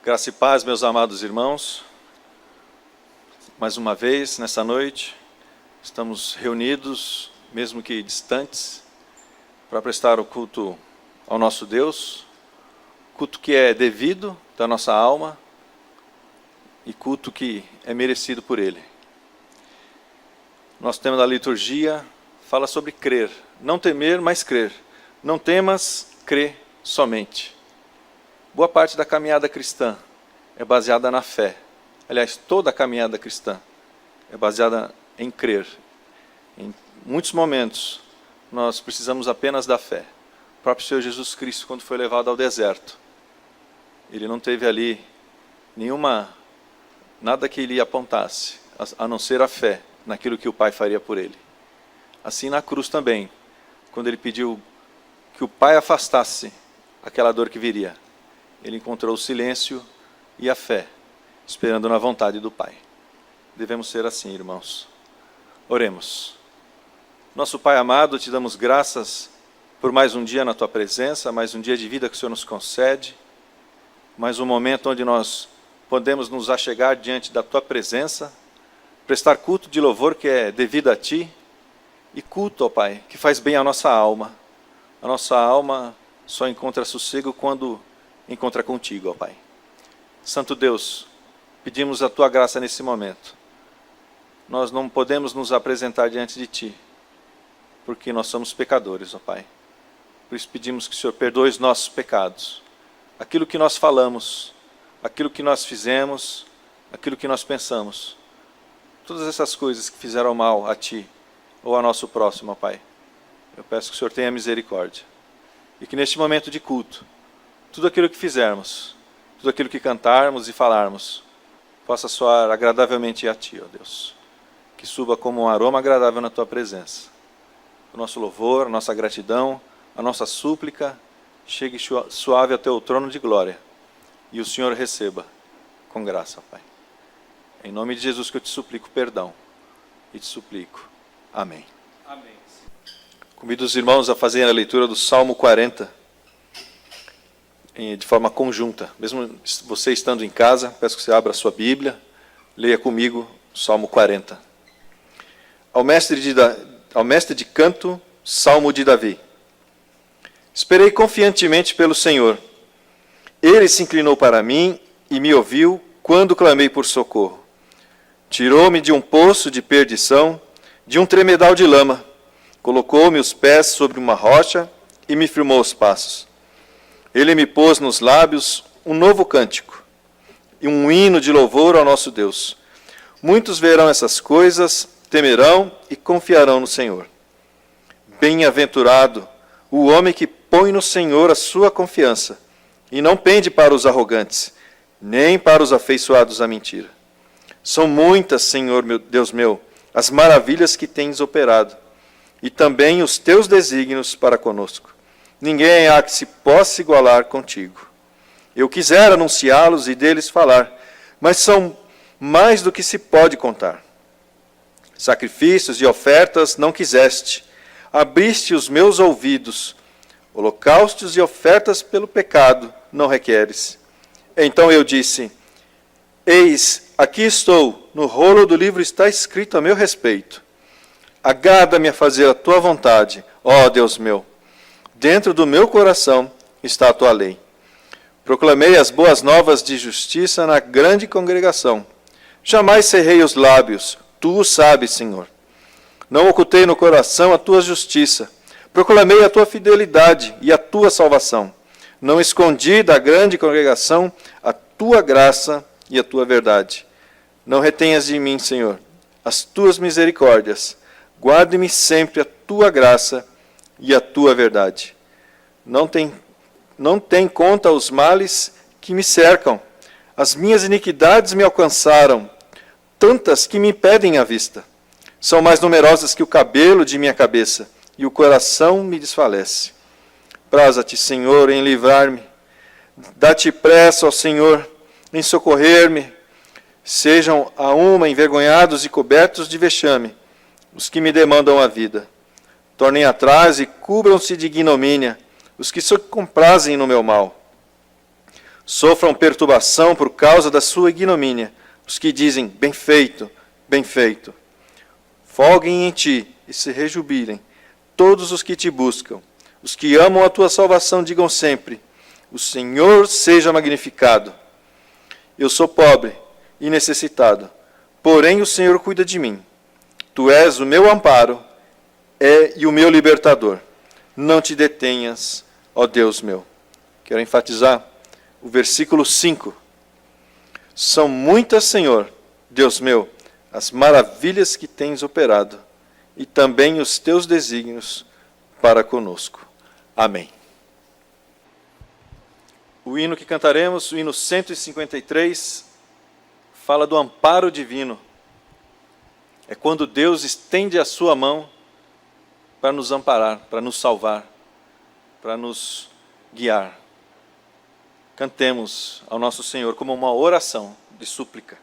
Graça e paz, meus amados irmãos. Mais uma vez, nessa noite, estamos reunidos, mesmo que distantes, para prestar o culto ao nosso Deus, culto que é devido da nossa alma e culto que é merecido por Ele. Nosso tema da liturgia fala sobre crer, não temer, mas crer. Não temas, crê somente. Boa parte da caminhada cristã é baseada na fé. Aliás, toda a caminhada cristã é baseada em crer. Em muitos momentos, nós precisamos apenas da fé. O próprio Senhor Jesus Cristo, quando foi levado ao deserto, Ele não teve ali nada que Ele apontasse, a não ser a fé naquilo que o Pai faria por Ele. Assim na cruz também, quando Ele pediu que o Pai afastasse aquela dor que viria, Ele encontrou o silêncio e a fé, esperando na vontade do Pai. Devemos ser assim, irmãos. Oremos. Nosso Pai amado, te damos graças por mais um dia na Tua presença, mais um dia de vida que o Senhor nos concede, mais um momento onde nós podemos nos achegar diante da Tua presença, prestar culto de louvor que é devido a Ti, e culto, ó Pai, que faz bem à nossa alma. A nossa alma só encontra sossego quando encontra contigo, ó Pai. Santo Deus, pedimos a Tua graça nesse momento. Nós não podemos nos apresentar diante de Ti, porque nós somos pecadores, ó Pai. Por isso pedimos que o Senhor perdoe os nossos pecados. Aquilo que nós falamos, aquilo que nós fizemos, aquilo que nós pensamos. Todas essas coisas que fizeram mal a Ti ou a nosso próximo, ó Pai. Eu peço que o Senhor tenha misericórdia. E que neste momento de culto, tudo aquilo que fizermos, tudo aquilo que cantarmos e falarmos, possa soar agradavelmente a Ti, ó Deus. Que suba como um aroma agradável na Tua presença. O nosso louvor, a nossa gratidão, a nossa súplica, chegue suave ao Teu trono de glória. E o Senhor receba com graça, Pai. Em nome de Jesus que eu te suplico perdão. E te suplico. Amém. Amém. Convido os irmãos a fazerem a leitura do Salmo 40. De forma conjunta. Mesmo você estando em casa, peço que você abra a sua Bíblia, leia comigo o Salmo 40. Ao mestre de canto, Salmo de Davi. Esperei confiantemente pelo Senhor. Ele se inclinou para mim e me ouviu quando clamei por socorro. Tirou-me de um poço de perdição, de um tremedal de lama. Colocou-me os pés sobre uma rocha e me firmou os passos. Ele me pôs nos lábios um novo cântico e um hino de louvor ao nosso Deus. Muitos verão essas coisas, temerão e confiarão no Senhor. Bem-aventurado o homem que põe no Senhor a sua confiança e não pende para os arrogantes, nem para os afeiçoados à mentira. São muitas, Senhor, meu Deus meu, as maravilhas que tens operado e também os teus desígnios para conosco. Ninguém há que se possa igualar contigo. Eu quisera anunciá-los e deles falar, mas são mais do que se pode contar. Sacrifícios e ofertas não quiseste, abriste os meus ouvidos. Holocaustos e ofertas pelo pecado não requeres. Então eu disse, eis, aqui estou, no rolo do livro está escrito a meu respeito. Agrada-me a fazer a tua vontade, ó Deus meu. Dentro do meu coração está a tua lei. Proclamei as boas novas de justiça na grande congregação. Jamais cerrei os lábios, tu o sabes, Senhor. Não ocultei no coração a tua justiça. Proclamei a tua fidelidade e a tua salvação. Não escondi da grande congregação a tua graça e a tua verdade. Não retenhas de mim, Senhor, as tuas misericórdias. Guarde-me sempre a tua graça e a tua verdade. Não tem conta os males que me cercam. As minhas iniquidades me alcançaram, tantas que me impedem a vista. São mais numerosas que o cabelo de minha cabeça, e o coração me desfalece. Praza-te, Senhor, em livrar-me. Dá-te pressa, ó Senhor, em socorrer-me. Sejam a uma envergonhados e cobertos de vexame os que me demandam a vida. Tornem atrás e cubram-se de ignomínia os que se comprazem no meu mal. Sofram perturbação por causa da sua ignomínia os que dizem, bem feito, bem feito. Folguem em ti e se rejubilem todos os que te buscam. Os que amam a tua salvação digam sempre, o Senhor seja magnificado. Eu sou pobre e necessitado, porém o Senhor cuida de mim. Tu és o meu amparo e o meu libertador. Não te detenhas, ó Deus meu. Quero enfatizar o versículo 5. São muitas, Senhor, Deus meu, as maravilhas que tens operado, e também os teus desígnios para conosco. Amém. O hino que cantaremos, o hino 153, fala do amparo divino. É quando Deus estende a sua mão para nos amparar, para nos salvar, para nos guiar. Cantemos ao nosso Senhor como uma oração de súplica.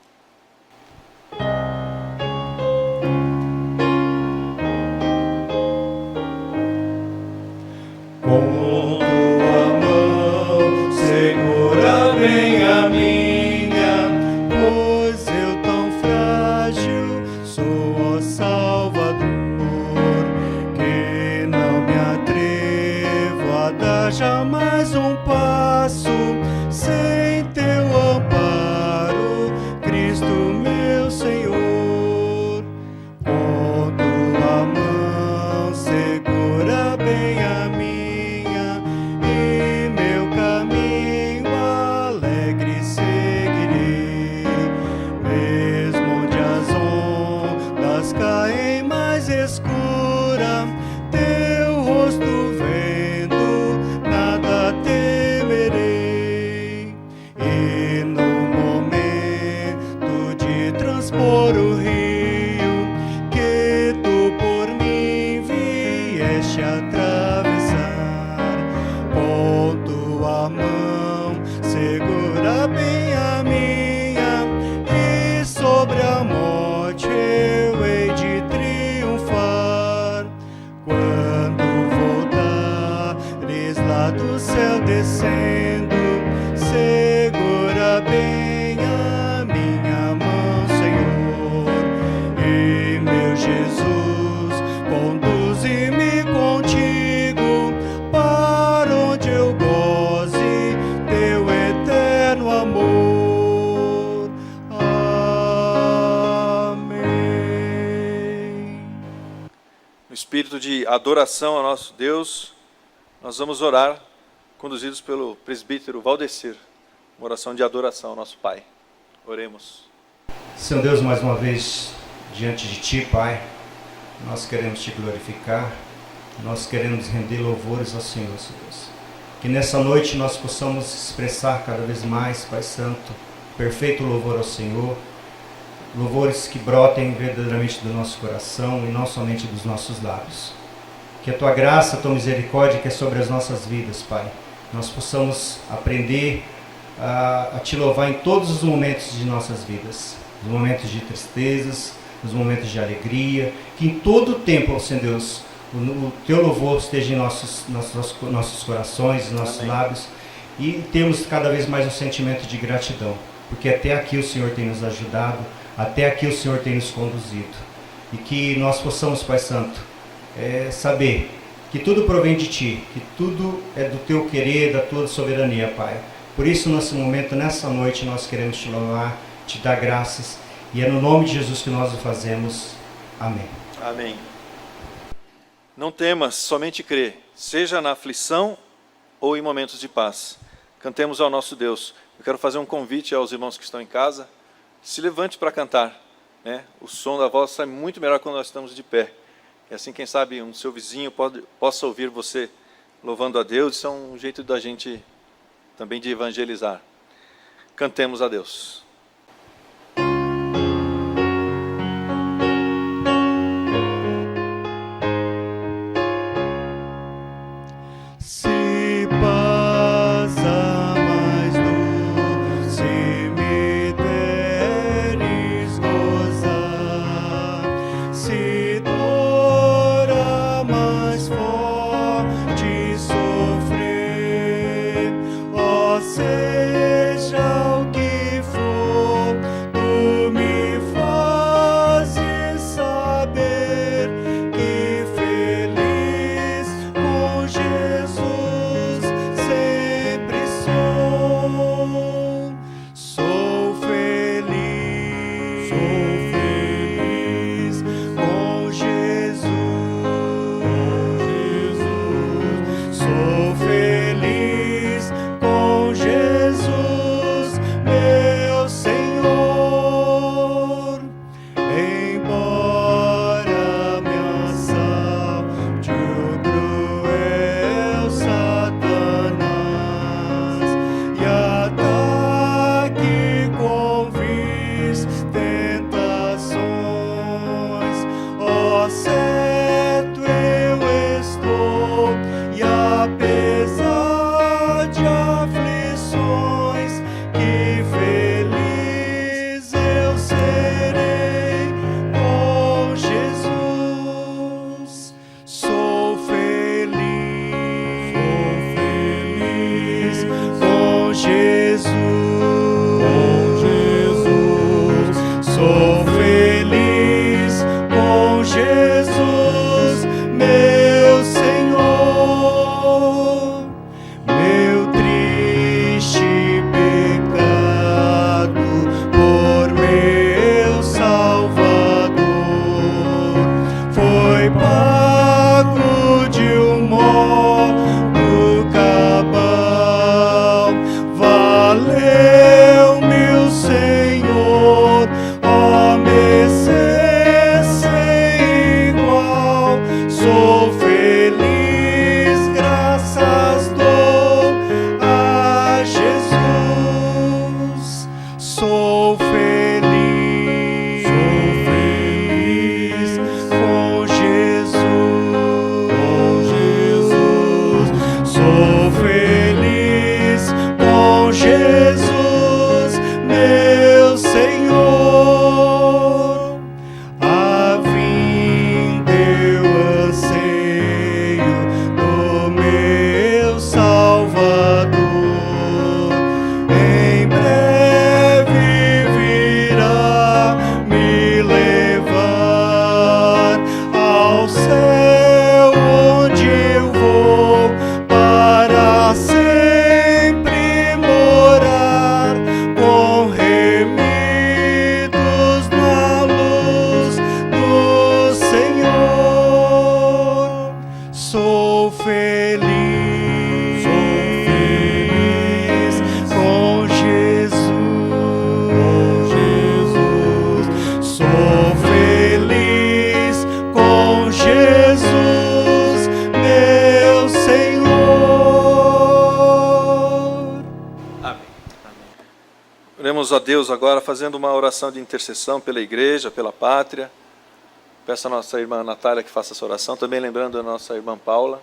Com tua mão segura bem a minha, pois eu tão frágil sou, ó Salvador, que não me atrevo a dar jamais um passo sem teu amparo, Cristo meu Senhor. Com tua mão segura bem a minha, e meu caminho alegre seguirei, mesmo onde as ondas caem mais escura, teu rosto vendo, nada temerei. E no momento de transpor o rio, que tu por mim vieste atravessar, com tua mão segura bem a minha, e sobre a morte eu hei de triunfar. Quando voltares lá do céu descendo, segura bem a minha mão, Senhor. E meu Jesus, conduze-me contigo, para onde eu goze teu eterno amor. Amém. No espírito de adoração ao nosso Deus, nós vamos orar, conduzidos pelo presbítero Valdecir, uma oração de adoração ao nosso Pai. Oremos. Senhor Deus, mais uma vez diante de Ti, Pai, nós queremos Te glorificar, nós queremos render louvores ao Senhor, Senhor Deus. Que nessa noite nós possamos expressar cada vez mais, Pai Santo, perfeito louvor ao Senhor, louvores que brotem verdadeiramente do nosso coração e não somente dos nossos lábios. Que a Tua graça, a Tua misericórdia que é sobre as nossas vidas, Pai, nós possamos aprender a Te louvar em todos os momentos de nossas vidas, nos momentos de tristezas, nos momentos de alegria, que em todo o tempo, ó Senhor Deus, o Teu louvor esteja em nossos corações, nossos Amém. lábios, e temos cada vez mais um sentimento de gratidão, porque até aqui o Senhor tem nos ajudado, até aqui o Senhor tem nos conduzido, e que nós possamos, Pai Santo, saber que tudo provém de Ti, que tudo é do Teu querer, da Tua soberania, Pai. Por isso, nesse momento, nessa noite, nós queremos Te louvar, Te dar graças, e é no nome de Jesus que nós o fazemos. Amém. Amém. Não temas, somente crê, seja na aflição ou em momentos de paz. Cantemos ao nosso Deus. Eu quero fazer um convite aos irmãos que estão em casa. Se levante para cantar, né? O som da voz sai muito melhor quando nós estamos de pé. E assim, quem sabe, um seu vizinho possa ouvir você louvando a Deus. Isso é um jeito da gente também de evangelizar. Cantemos a Deus. Se passa mais doce me deres gozar, se dor a mais forte sofrer, ó Senhor. Sou feliz, graças dou a Jesus. Sou feliz com Jesus. Sou feliz com Jesus, meu Senhor. A vinda eu anseio do meu Salvador. Em breve virá me levar ao céu, onde eu vou para sempre morar, com remidos na luz do Senhor. Sou feliz com Jesus. Sou feliz com Jesus, meu Senhor. Amém. Oremos a Deus agora fazendo uma oração de intercessão pela igreja, pela pátria. Peço a nossa irmã Natália que faça essa oração. Também lembrando a nossa irmã Paula,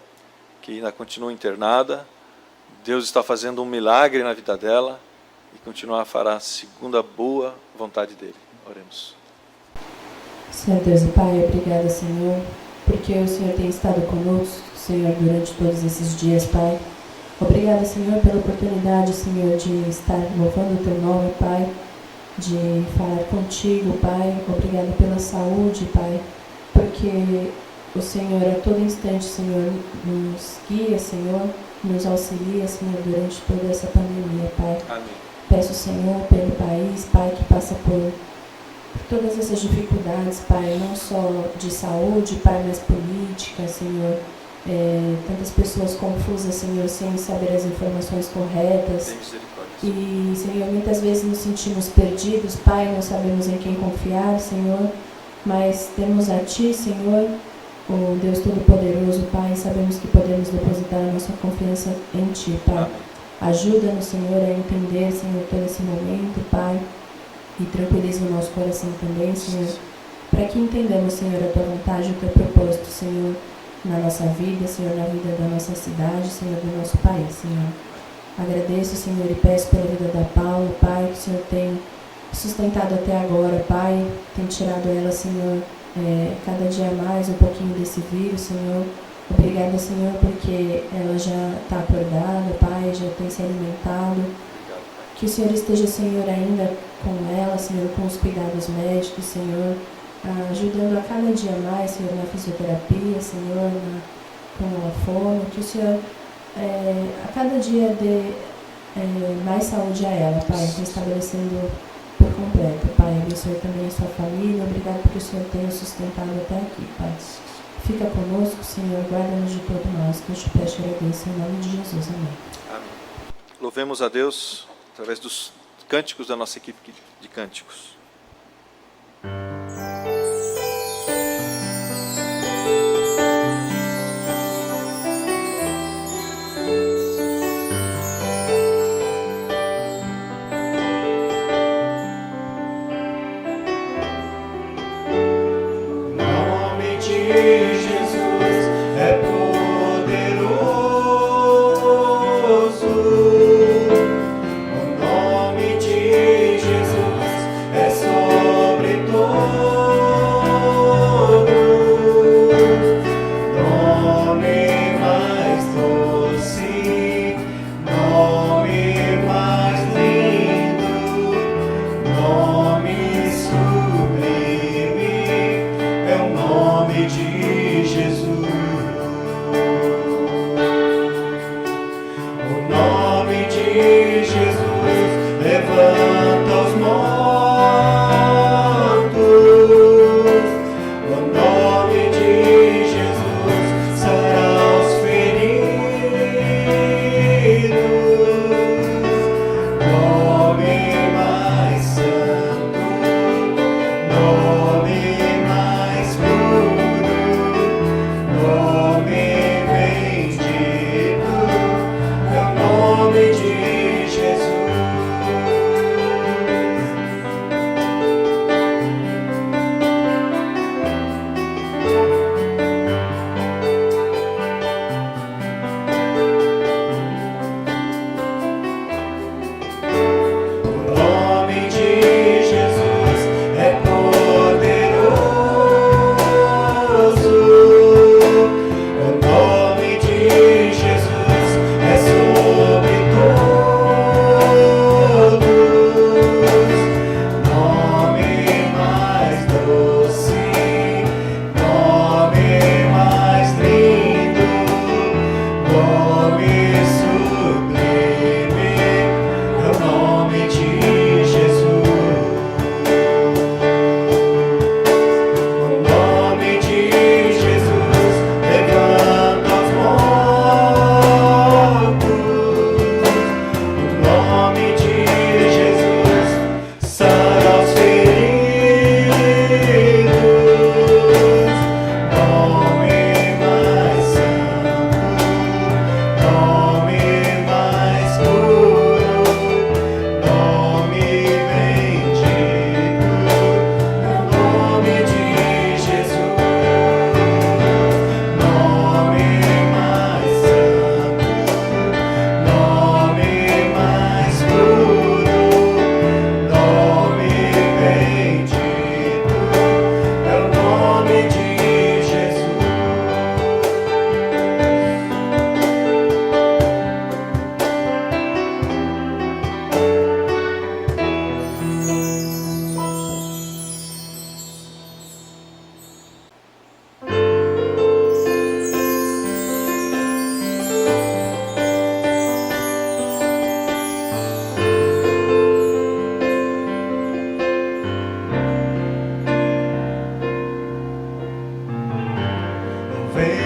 que ainda continua internada. Deus está fazendo um milagre na vida dela e continuar fará segundo a boa vontade dele. Oremos. Senhor Deus e Pai, obrigada, Senhor, porque o Senhor tem estado conosco, Senhor, durante todos esses dias, Pai. Obrigada, Senhor, pela oportunidade, Senhor, de estar louvando o Teu nome, Pai, de falar contigo, Pai. Obrigada pela saúde, Pai, porque o Senhor a todo instante, Senhor, nos guia, Senhor, nos auxilia, Senhor, durante toda essa pandemia, Pai. Amém. Peço, Senhor, pelo país, Pai, que passa por todas essas dificuldades, Pai, não só de saúde, Pai, mas política, Senhor. Tantas pessoas confusas, Senhor, sem saber as informações corretas. Tem misericórdia. E, Senhor, muitas vezes nos sentimos perdidos, Pai, não sabemos em quem confiar, Senhor, mas temos a Ti, Senhor, o Deus Todo-Poderoso, Pai, e sabemos que podemos depositar a nossa confiança em Ti, Pai. Amém. Ajuda-nos, Senhor, a entender, Senhor, todo esse momento, Pai, e tranquiliza o nosso coração também, Senhor, para que entendamos, Senhor, a Tua vontade e o Teu propósito, Senhor, na nossa vida, Senhor, na vida da nossa cidade, Senhor, do nosso país, Senhor. Agradeço, Senhor, e peço pela vida da Paula, Pai, que o Senhor tem sustentado até agora, Pai, tem tirado ela, Senhor, cada dia mais um pouquinho desse vírus, Senhor. Obrigada, Senhor, porque ela já está acordada, Pai, já tem se alimentado. Que o Senhor esteja, Senhor, ainda com ela, Senhor, com os cuidados médicos, Senhor, ajudando a cada dia mais, Senhor, na fisioterapia, Senhor, com a fome. Que o Senhor, a cada dia, dê mais saúde a ela, Pai, restabelecendo por completo. Pai, abençoe também a sua família. Obrigado porque o Senhor tem nos sustentado até aqui, Pai. Fica conosco, Senhor, guarda-nos de todo mal, que eu te peço e agradeço em nome de Jesus. Amém. Amém. Louvemos a Deus através dos cânticos da nossa equipe de cânticos. Nome de Jesus é poderoso. O nome de Jesus é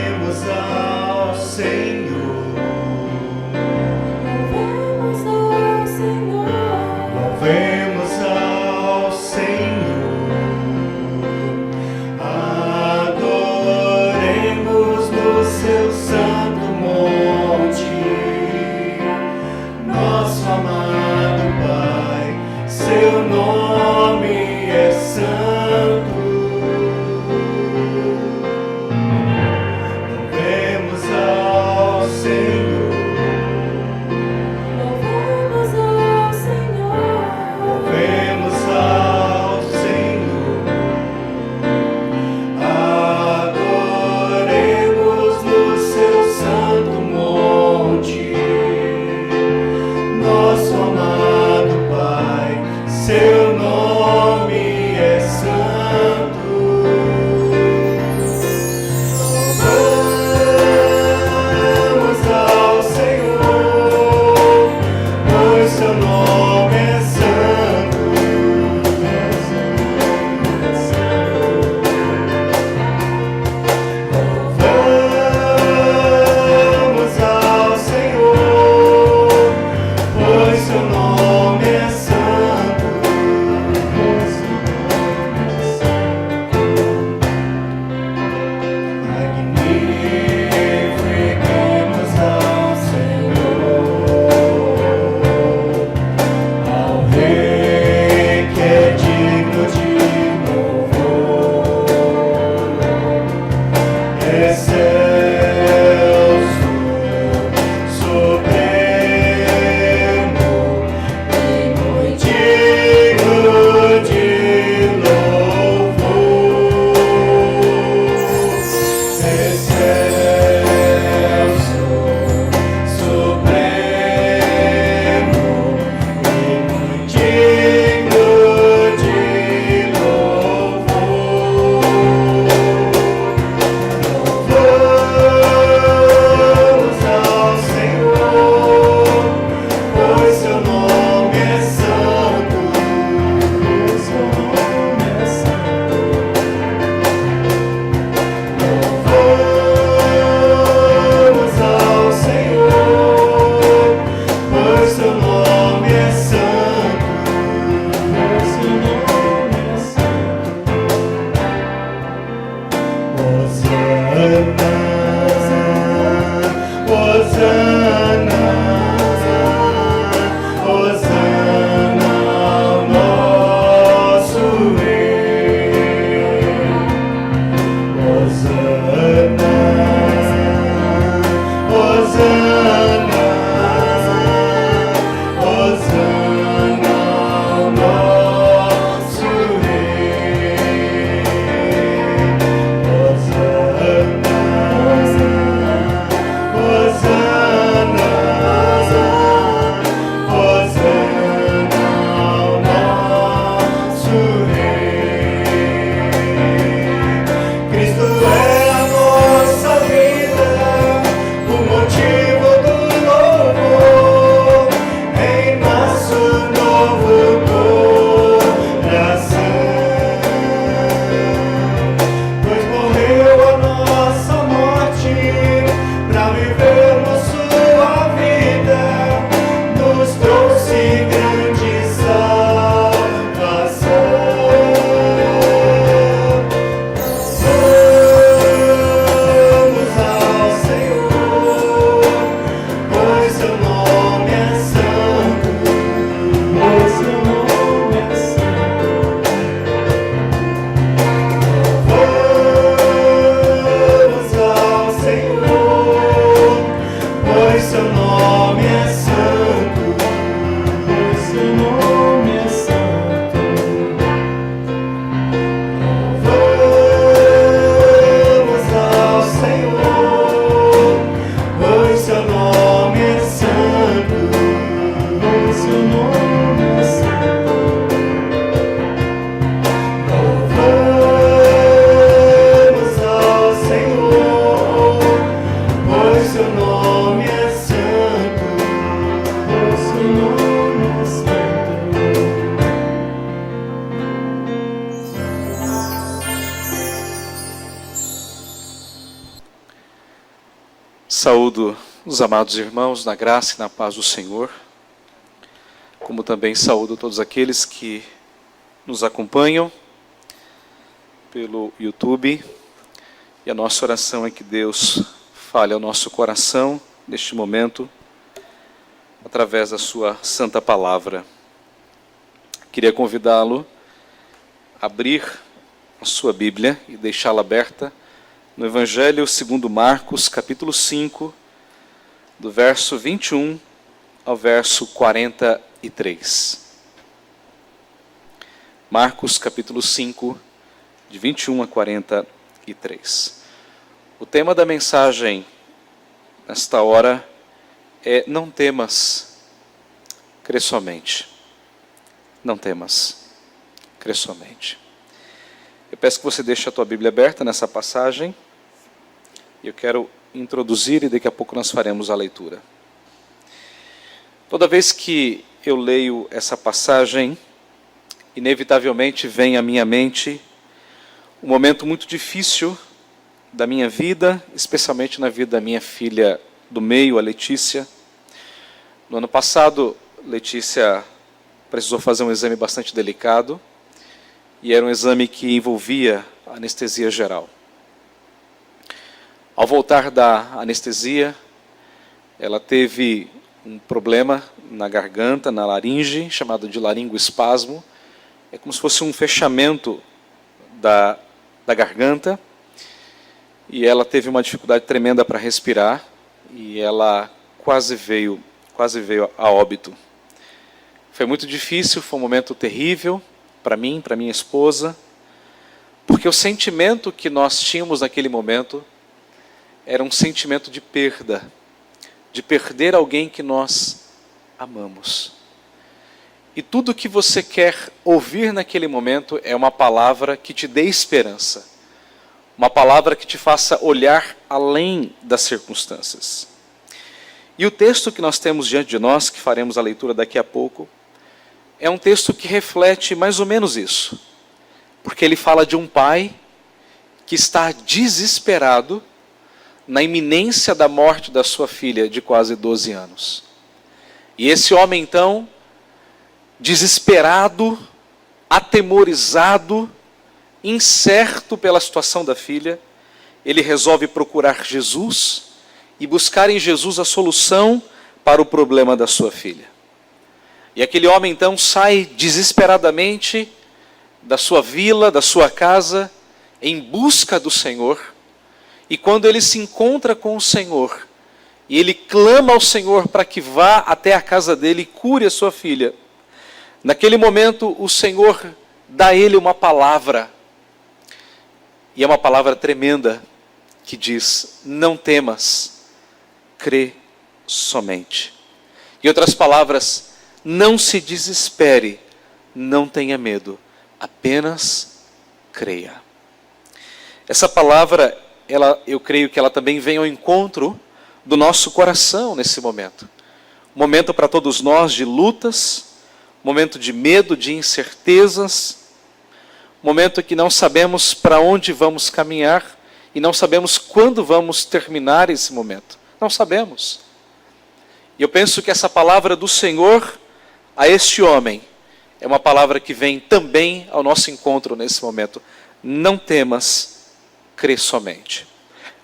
Louvemos ao Saúdo os amados irmãos na graça e na paz do Senhor, como também saúdo todos aqueles que nos acompanham pelo YouTube. E a nossa oração é que Deus fale ao nosso coração neste momento, através da sua santa palavra. Queria convidá-lo a abrir a sua Bíblia e deixá-la aberta no Evangelho segundo Marcos, capítulo 5, do verso 21 ao verso 43. Marcos, capítulo 5, de 21 a 43. O tema da mensagem nesta hora é: não temas, crê somente. Não temas, crê somente. Eu peço que você deixe a tua Bíblia aberta nessa passagem. Eu quero introduzir e daqui a pouco nós faremos a leitura. Toda vez que eu leio essa passagem, inevitavelmente vem à minha mente um momento muito difícil da minha vida, especialmente na vida da minha filha do meio, a Letícia. No ano passado, Letícia precisou fazer um exame bastante delicado, e era um exame que envolvia anestesia geral. Ao voltar da anestesia, ela teve um problema na garganta, na laringe, chamado de laringoespasmo. É como se fosse um fechamento da garganta, e ela teve uma dificuldade tremenda para respirar, e ela quase veio a óbito. Foi muito difícil, foi um momento terrível para mim, para minha esposa, porque o sentimento que nós tínhamos naquele momento era um sentimento de perda, de perder alguém que nós amamos. E tudo que você quer ouvir naquele momento é uma palavra que te dê esperança, uma palavra que te faça olhar além das circunstâncias. E o texto que nós temos diante de nós, que faremos a leitura daqui a pouco, é um texto que reflete mais ou menos isso, porque ele fala de um pai que está desesperado na iminência da morte da sua filha de quase 12 anos. E esse homem, então, desesperado, atemorizado, incerto pela situação da filha, ele resolve procurar Jesus e buscar em Jesus a solução para o problema da sua filha. E aquele homem, então, sai desesperadamente da sua vila, da sua casa, em busca do Senhor. E quando ele se encontra com o Senhor, e ele clama ao Senhor para que vá até a casa dele e cure a sua filha, naquele momento o Senhor dá a ele uma palavra, e é uma palavra tremenda, que diz: não temas, crê somente. Em outras palavras, não se desespere, não tenha medo, apenas creia. Essa palavra, eu creio que ela também vem ao encontro do nosso coração nesse momento. Momento para todos nós de lutas, momento de medo, de incertezas, momento que não sabemos para onde vamos caminhar e não sabemos quando vamos terminar esse momento. Não sabemos. E eu penso que essa palavra do Senhor a este homem é uma palavra que vem também ao nosso encontro nesse momento. Não temas, crê somente.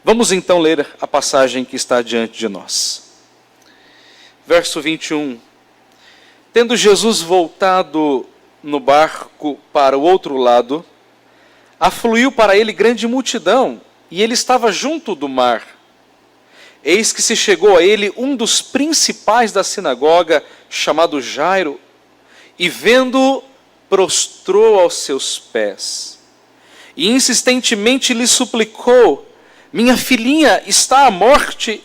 Vamos então ler a passagem que está diante de nós. Verso 21. Tendo Jesus voltado no barco para o outro lado, afluiu para ele grande multidão, e ele estava junto do mar. Eis que se chegou a ele um dos principais da sinagoga, chamado Jairo, e vendo-o, prostrou aos seus pés. E insistentemente lhe suplicou: minha filhinha está à morte,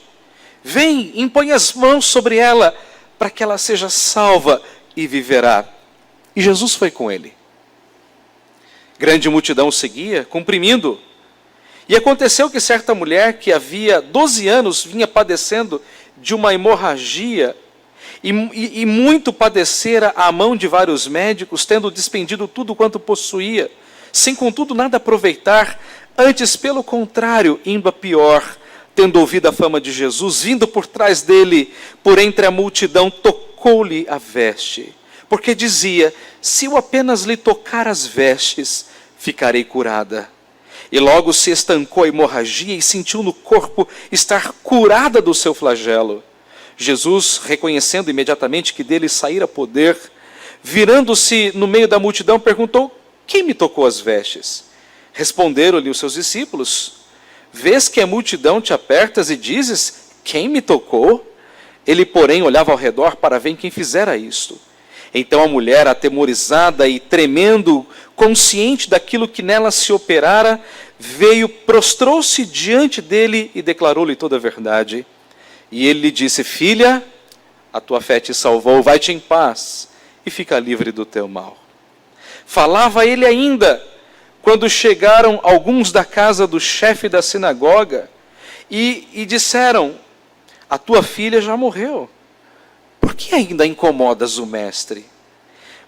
vem, impõe as mãos sobre ela, para que ela seja salva e viverá. E Jesus foi com ele. Grande multidão o seguia, comprimindo. E aconteceu que certa mulher que havia 12 anos vinha padecendo de uma hemorragia, e muito padecera à mão de vários médicos, tendo despendido tudo quanto possuía, sem contudo nada aproveitar, antes pelo contrário, indo a pior, tendo ouvido a fama de Jesus, vindo por trás dele, por entre a multidão, tocou-lhe a veste, porque dizia: se eu apenas lhe tocar as vestes, ficarei curada. E logo se estancou a hemorragia e sentiu no corpo estar curada do seu flagelo. Jesus, reconhecendo imediatamente que dele saíra poder, virando-se no meio da multidão, perguntou: quem me tocou as vestes? Responderam-lhe os seus discípulos: vês que a multidão te apertas e dizes: quem me tocou? Ele, porém, olhava ao redor para ver quem fizera isto. Então a mulher, atemorizada e tremendo, consciente daquilo que nela se operara, veio, prostrou-se diante dele e declarou-lhe toda a verdade. E ele lhe disse: filha, a tua fé te salvou, vai-te em paz e fica livre do teu mal. Falava ele ainda, quando chegaram alguns da casa do chefe da sinagoga e disseram: a tua filha já morreu, por que ainda incomodas o mestre?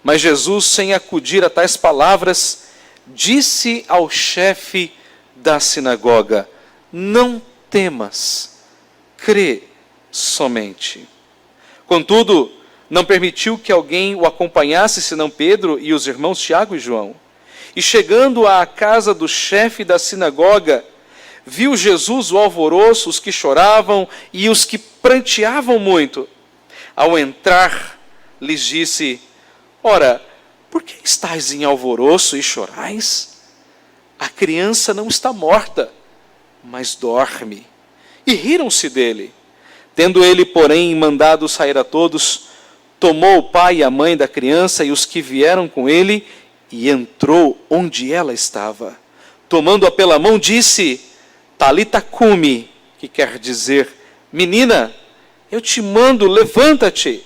Mas Jesus, sem acudir a tais palavras, disse ao chefe da sinagoga: não temas, crê somente. Contudo, não permitiu que alguém o acompanhasse, senão Pedro e os irmãos Tiago e João. E chegando à casa do chefe da sinagoga, viu Jesus o alvoroço, os que choravam e os que pranteavam muito. Ao entrar, lhes disse: ora, por que estáis em alvoroço e chorais? A criança não está morta, mas dorme. E riram-se dele. Tendo ele, porém, mandado sair a todos, tomou o pai e a mãe da criança e os que vieram com ele, e entrou onde ela estava. Tomando-a pela mão, disse: Talita cumi, que quer dizer: menina, eu te mando, levanta-te.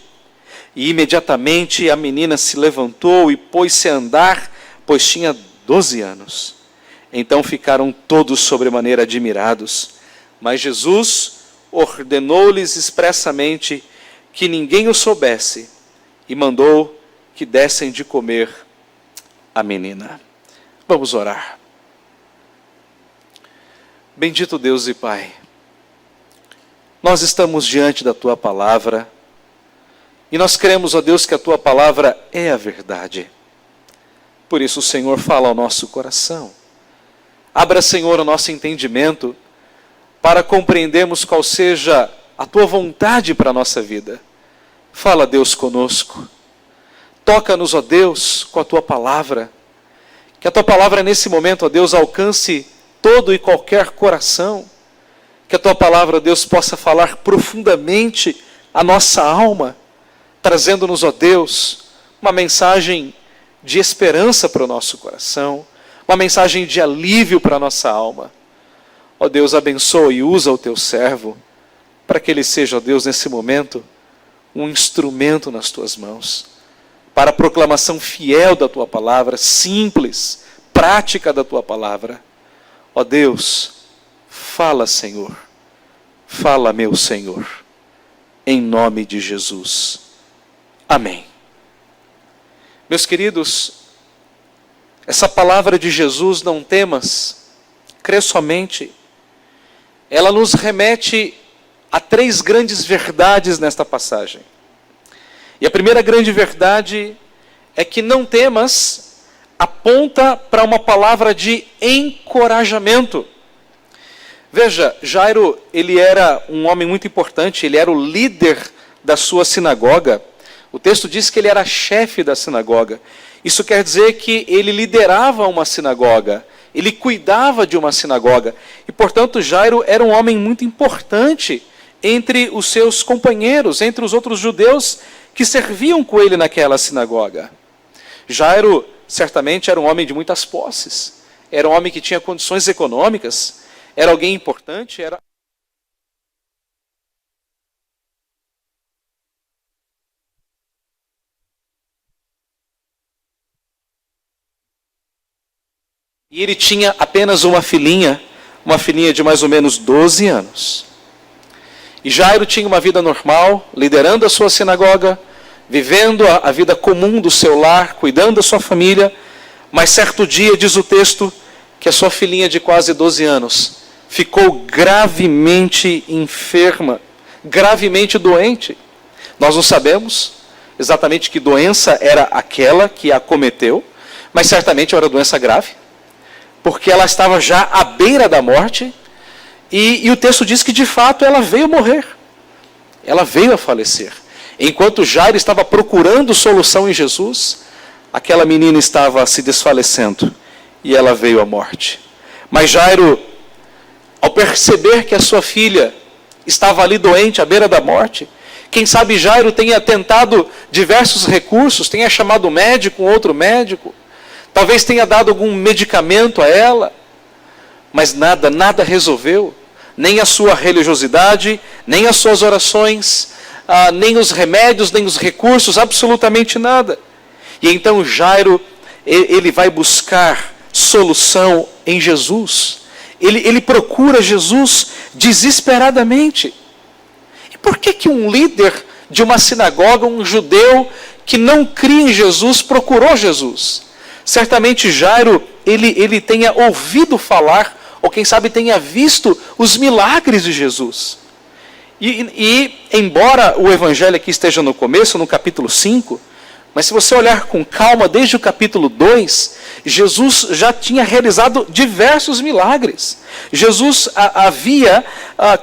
E imediatamente a menina se levantou e pôs-se a andar, pois tinha 12 anos. Então ficaram todos sobremaneira admirados. Mas Jesus ordenou-lhes expressamente que ninguém o soubesse e mandou que dessem de comer a menina. Vamos orar. Bendito Deus e Pai, nós estamos diante da Tua palavra e nós cremos, ó Deus, que a Tua palavra é a verdade. Por isso, Senhor, fala ao nosso coração. Abra, Senhor, o nosso entendimento para compreendermos qual seja a Tua vontade para a nossa vida. Fala, Deus, conosco. Toca-nos, ó Deus, com a Tua palavra. Que a Tua palavra nesse momento, ó Deus, alcance todo e qualquer coração. Que a Tua palavra, ó Deus, possa falar profundamente a nossa alma, trazendo-nos, ó Deus, uma mensagem de esperança para o nosso coração, uma mensagem de alívio para a nossa alma. Ó Deus, abençoa e usa o Teu servo, para que ele seja, ó Deus, nesse momento, um instrumento nas Tuas mãos, para a proclamação fiel da Tua palavra, simples, prática da Tua palavra. Ó Deus, fala, Senhor, fala, meu Senhor, em nome de Jesus. Amém. Meus queridos, essa palavra de Jesus, não temas, crê somente, ela nos remete a 3 grandes verdades nesta passagem. E a primeira grande verdade é que não temas aponta para uma palavra de encorajamento. Veja, Jairo, ele era um homem muito importante, ele era o líder da sua sinagoga. O texto diz que ele era chefe da sinagoga. Isso quer dizer que ele liderava uma sinagoga, ele cuidava de uma sinagoga. E, portanto, Jairo era um homem muito importante entre os seus companheiros, entre os outros judeus que serviam com ele naquela sinagoga. Jairo, certamente, era um homem de muitas posses. Era um homem que tinha condições econômicas. Era alguém importante, era... E ele tinha apenas uma filhinha de mais ou menos 12 anos. E Jairo tinha uma vida normal, liderando a sua sinagoga, vivendo a vida comum do seu lar, cuidando da sua família. Mas certo dia, diz o texto, que a sua filhinha de quase 12 anos ficou gravemente enferma, gravemente doente. Nós não sabemos exatamente que doença era aquela que a acometeu, mas certamente era uma doença grave, porque ela estava já à beira da morte, e o texto diz que de fato ela veio morrer, ela veio a falecer. Enquanto Jairo estava procurando solução em Jesus, aquela menina estava se desfalecendo, e ela veio à morte. Mas Jairo, ao perceber que a sua filha estava ali doente, à beira da morte, quem sabe Jairo tenha tentado diversos recursos, tenha chamado um médico, um outro médico, talvez tenha dado algum medicamento a ela, mas nada resolveu. Nem a sua religiosidade, nem as suas orações, nem os remédios, nem os recursos, absolutamente nada. E então Jairo, ele vai buscar solução em Jesus. Ele procura Jesus desesperadamente. E por que um líder de uma sinagoga, um judeu que não cria em Jesus, procurou Jesus? Certamente Jairo, ele tenha ouvido falar, ou quem sabe tenha visto os milagres de Jesus. E embora o evangelho aqui esteja no começo, no capítulo 5, mas se você olhar com calma, desde o capítulo 2, Jesus já tinha realizado diversos milagres. Jesus havia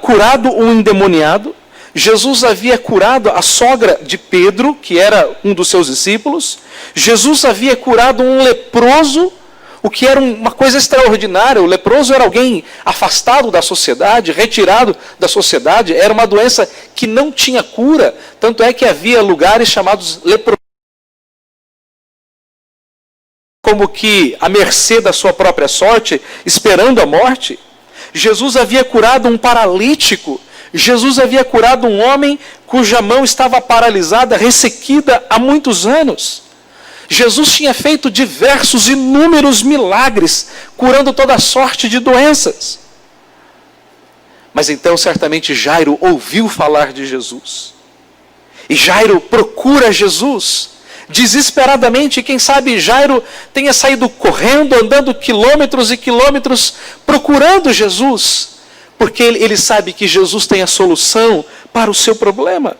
curado um endemoniado, Jesus havia curado a sogra de Pedro, que era um dos seus discípulos, Jesus havia curado um leproso, o que era uma coisa extraordinária. O leproso era alguém afastado da sociedade, retirado da sociedade, era uma doença que não tinha cura, tanto é que havia lugares chamados leprosos, como que à mercê da sua própria sorte, esperando a morte. Jesus havia curado um paralítico, Jesus havia curado um homem cuja mão estava paralisada, ressequida há muitos anos. Jesus tinha feito diversos, inúmeros milagres, curando toda sorte de doenças. Mas então, certamente, Jairo ouviu falar de Jesus. E Jairo procura Jesus, desesperadamente. Quem sabe Jairo tenha saído correndo, andando quilômetros e quilômetros, procurando Jesus, porque ele sabe que Jesus tem a solução para o seu problema.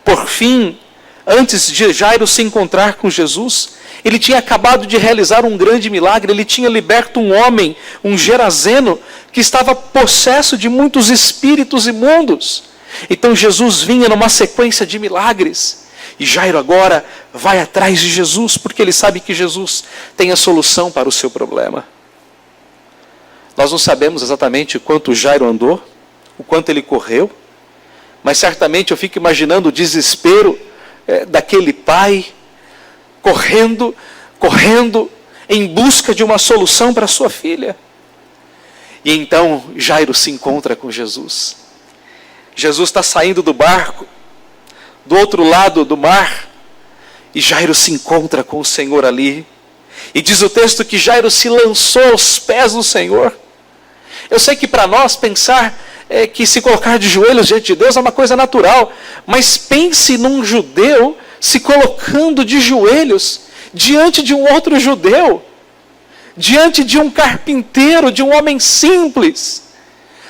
Por fim, antes de Jairo se encontrar com Jesus, ele tinha acabado de realizar um grande milagre. Ele tinha liberto um homem, um gerazeno, que estava possesso de muitos espíritos imundos. Então Jesus vinha numa sequência de milagres. E Jairo agora vai atrás de Jesus, porque ele sabe que Jesus tem a solução para o seu problema. Nós não sabemos exatamente quanto Jairo andou, o quanto ele correu, mas certamente eu fico imaginando o desespero daquele pai, correndo, em busca de uma solução para sua filha. E então Jairo se encontra com Jesus. Jesus está saindo do barco, do outro lado do mar, e Jairo se encontra com o Senhor ali. E diz o texto que Jairo se lançou aos pés do Senhor. Eu sei que para nós pensar que se colocar de joelhos diante de Deus é uma coisa natural, mas pense num judeu se colocando de joelhos diante de um outro judeu, diante de um carpinteiro, de um homem simples.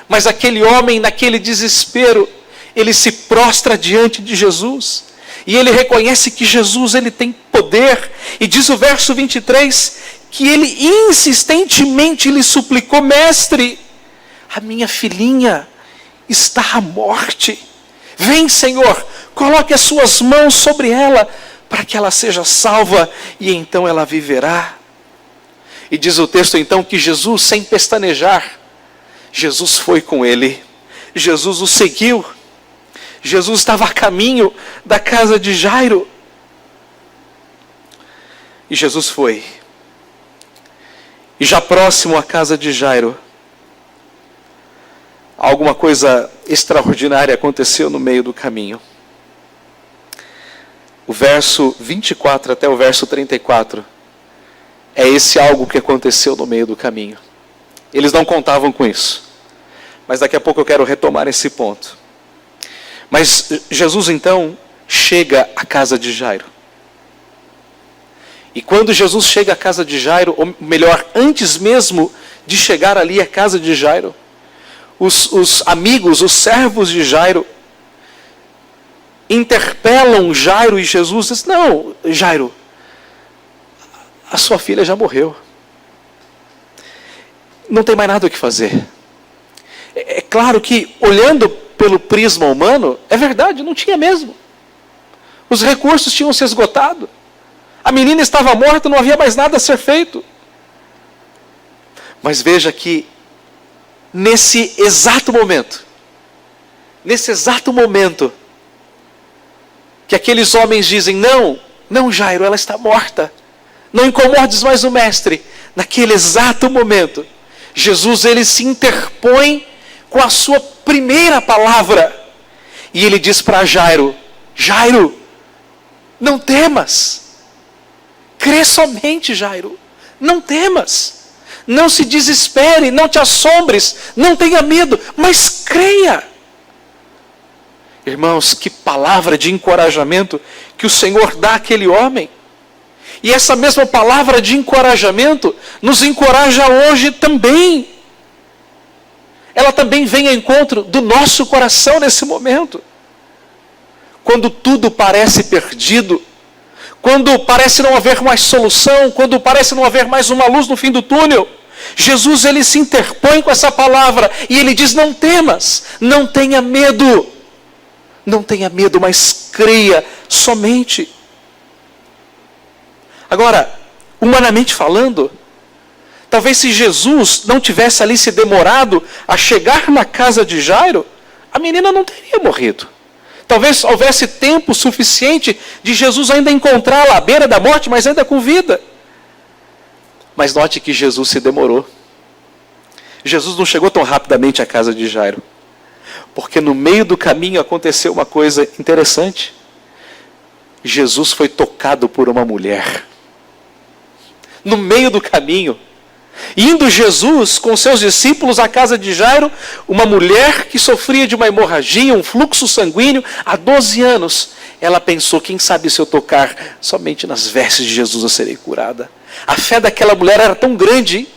Mas aquele homem, naquele desespero, ele se prostra diante de Jesus, e ele reconhece que Jesus, ele tem poder, e diz o verso 23, que ele insistentemente lhe suplicou: mestre, a minha filhinha está à morte, vem, Senhor, coloque as suas mãos sobre ela, para que ela seja salva, e então ela viverá. E diz o texto então que Jesus, sem pestanejar, Jesus foi com ele, Jesus o seguiu, Jesus estava a caminho da casa de Jairo, e Jesus foi. E já próximo à casa de Jairo, alguma coisa extraordinária aconteceu no meio do caminho. O verso 24 até o verso 34 é esse algo que aconteceu no meio do caminho. Eles não contavam com isso, mas daqui a pouco eu quero retomar esse ponto. Mas Jesus então chega à casa de Jairo. E quando Jesus chega à casa de Jairo, ou melhor, antes mesmo de chegar ali à casa de Jairo. Os amigos, os servos de Jairo, interpelam Jairo e Jesus. Diz: não, Jairo, a sua filha já morreu. Não tem mais nada o que fazer. É claro que, olhando pelo prisma humano, é verdade, não tinha mesmo. Os recursos tinham se esgotado. A menina estava morta, não havia mais nada a ser feito. Mas veja que, nesse exato momento, que aqueles homens dizem: não, Jairo, ela está morta. Não incomodes mais o mestre. Naquele exato momento, Jesus, ele se interpõe com a sua primeira palavra. E ele diz para Jairo: Jairo, não temas. Crê somente, Jairo. Não temas. Não se desespere, não te assombres, não tenha medo, mas creia. Irmãos, que palavra de encorajamento que o Senhor dá àquele homem. E essa mesma palavra de encorajamento nos encoraja hoje também. Ela também vem ao encontro do nosso coração nesse momento. Quando tudo parece perdido, quando parece não haver mais solução, quando parece não haver mais uma luz no fim do túnel, Jesus, ele se interpõe com essa palavra e ele diz: não temas, não tenha medo. Não tenha medo, mas creia somente. Agora, humanamente falando, talvez se Jesus não tivesse ali se demorado a chegar na casa de Jairo, a menina não teria morrido. Talvez houvesse tempo suficiente de Jesus ainda encontrá-la à beira da morte, mas ainda com vida. Mas note que Jesus se demorou. Jesus não chegou tão rapidamente à casa de Jairo, porque no meio do caminho aconteceu uma coisa interessante. Jesus foi tocado por uma mulher. No meio do caminho, indo Jesus com seus discípulos à casa de Jairo, uma mulher que sofria de uma hemorragia, um fluxo sanguíneo, há 12 anos, ela pensou: quem sabe se eu tocar somente nas vestes de Jesus eu serei curada. A fé daquela mulher era tão grande,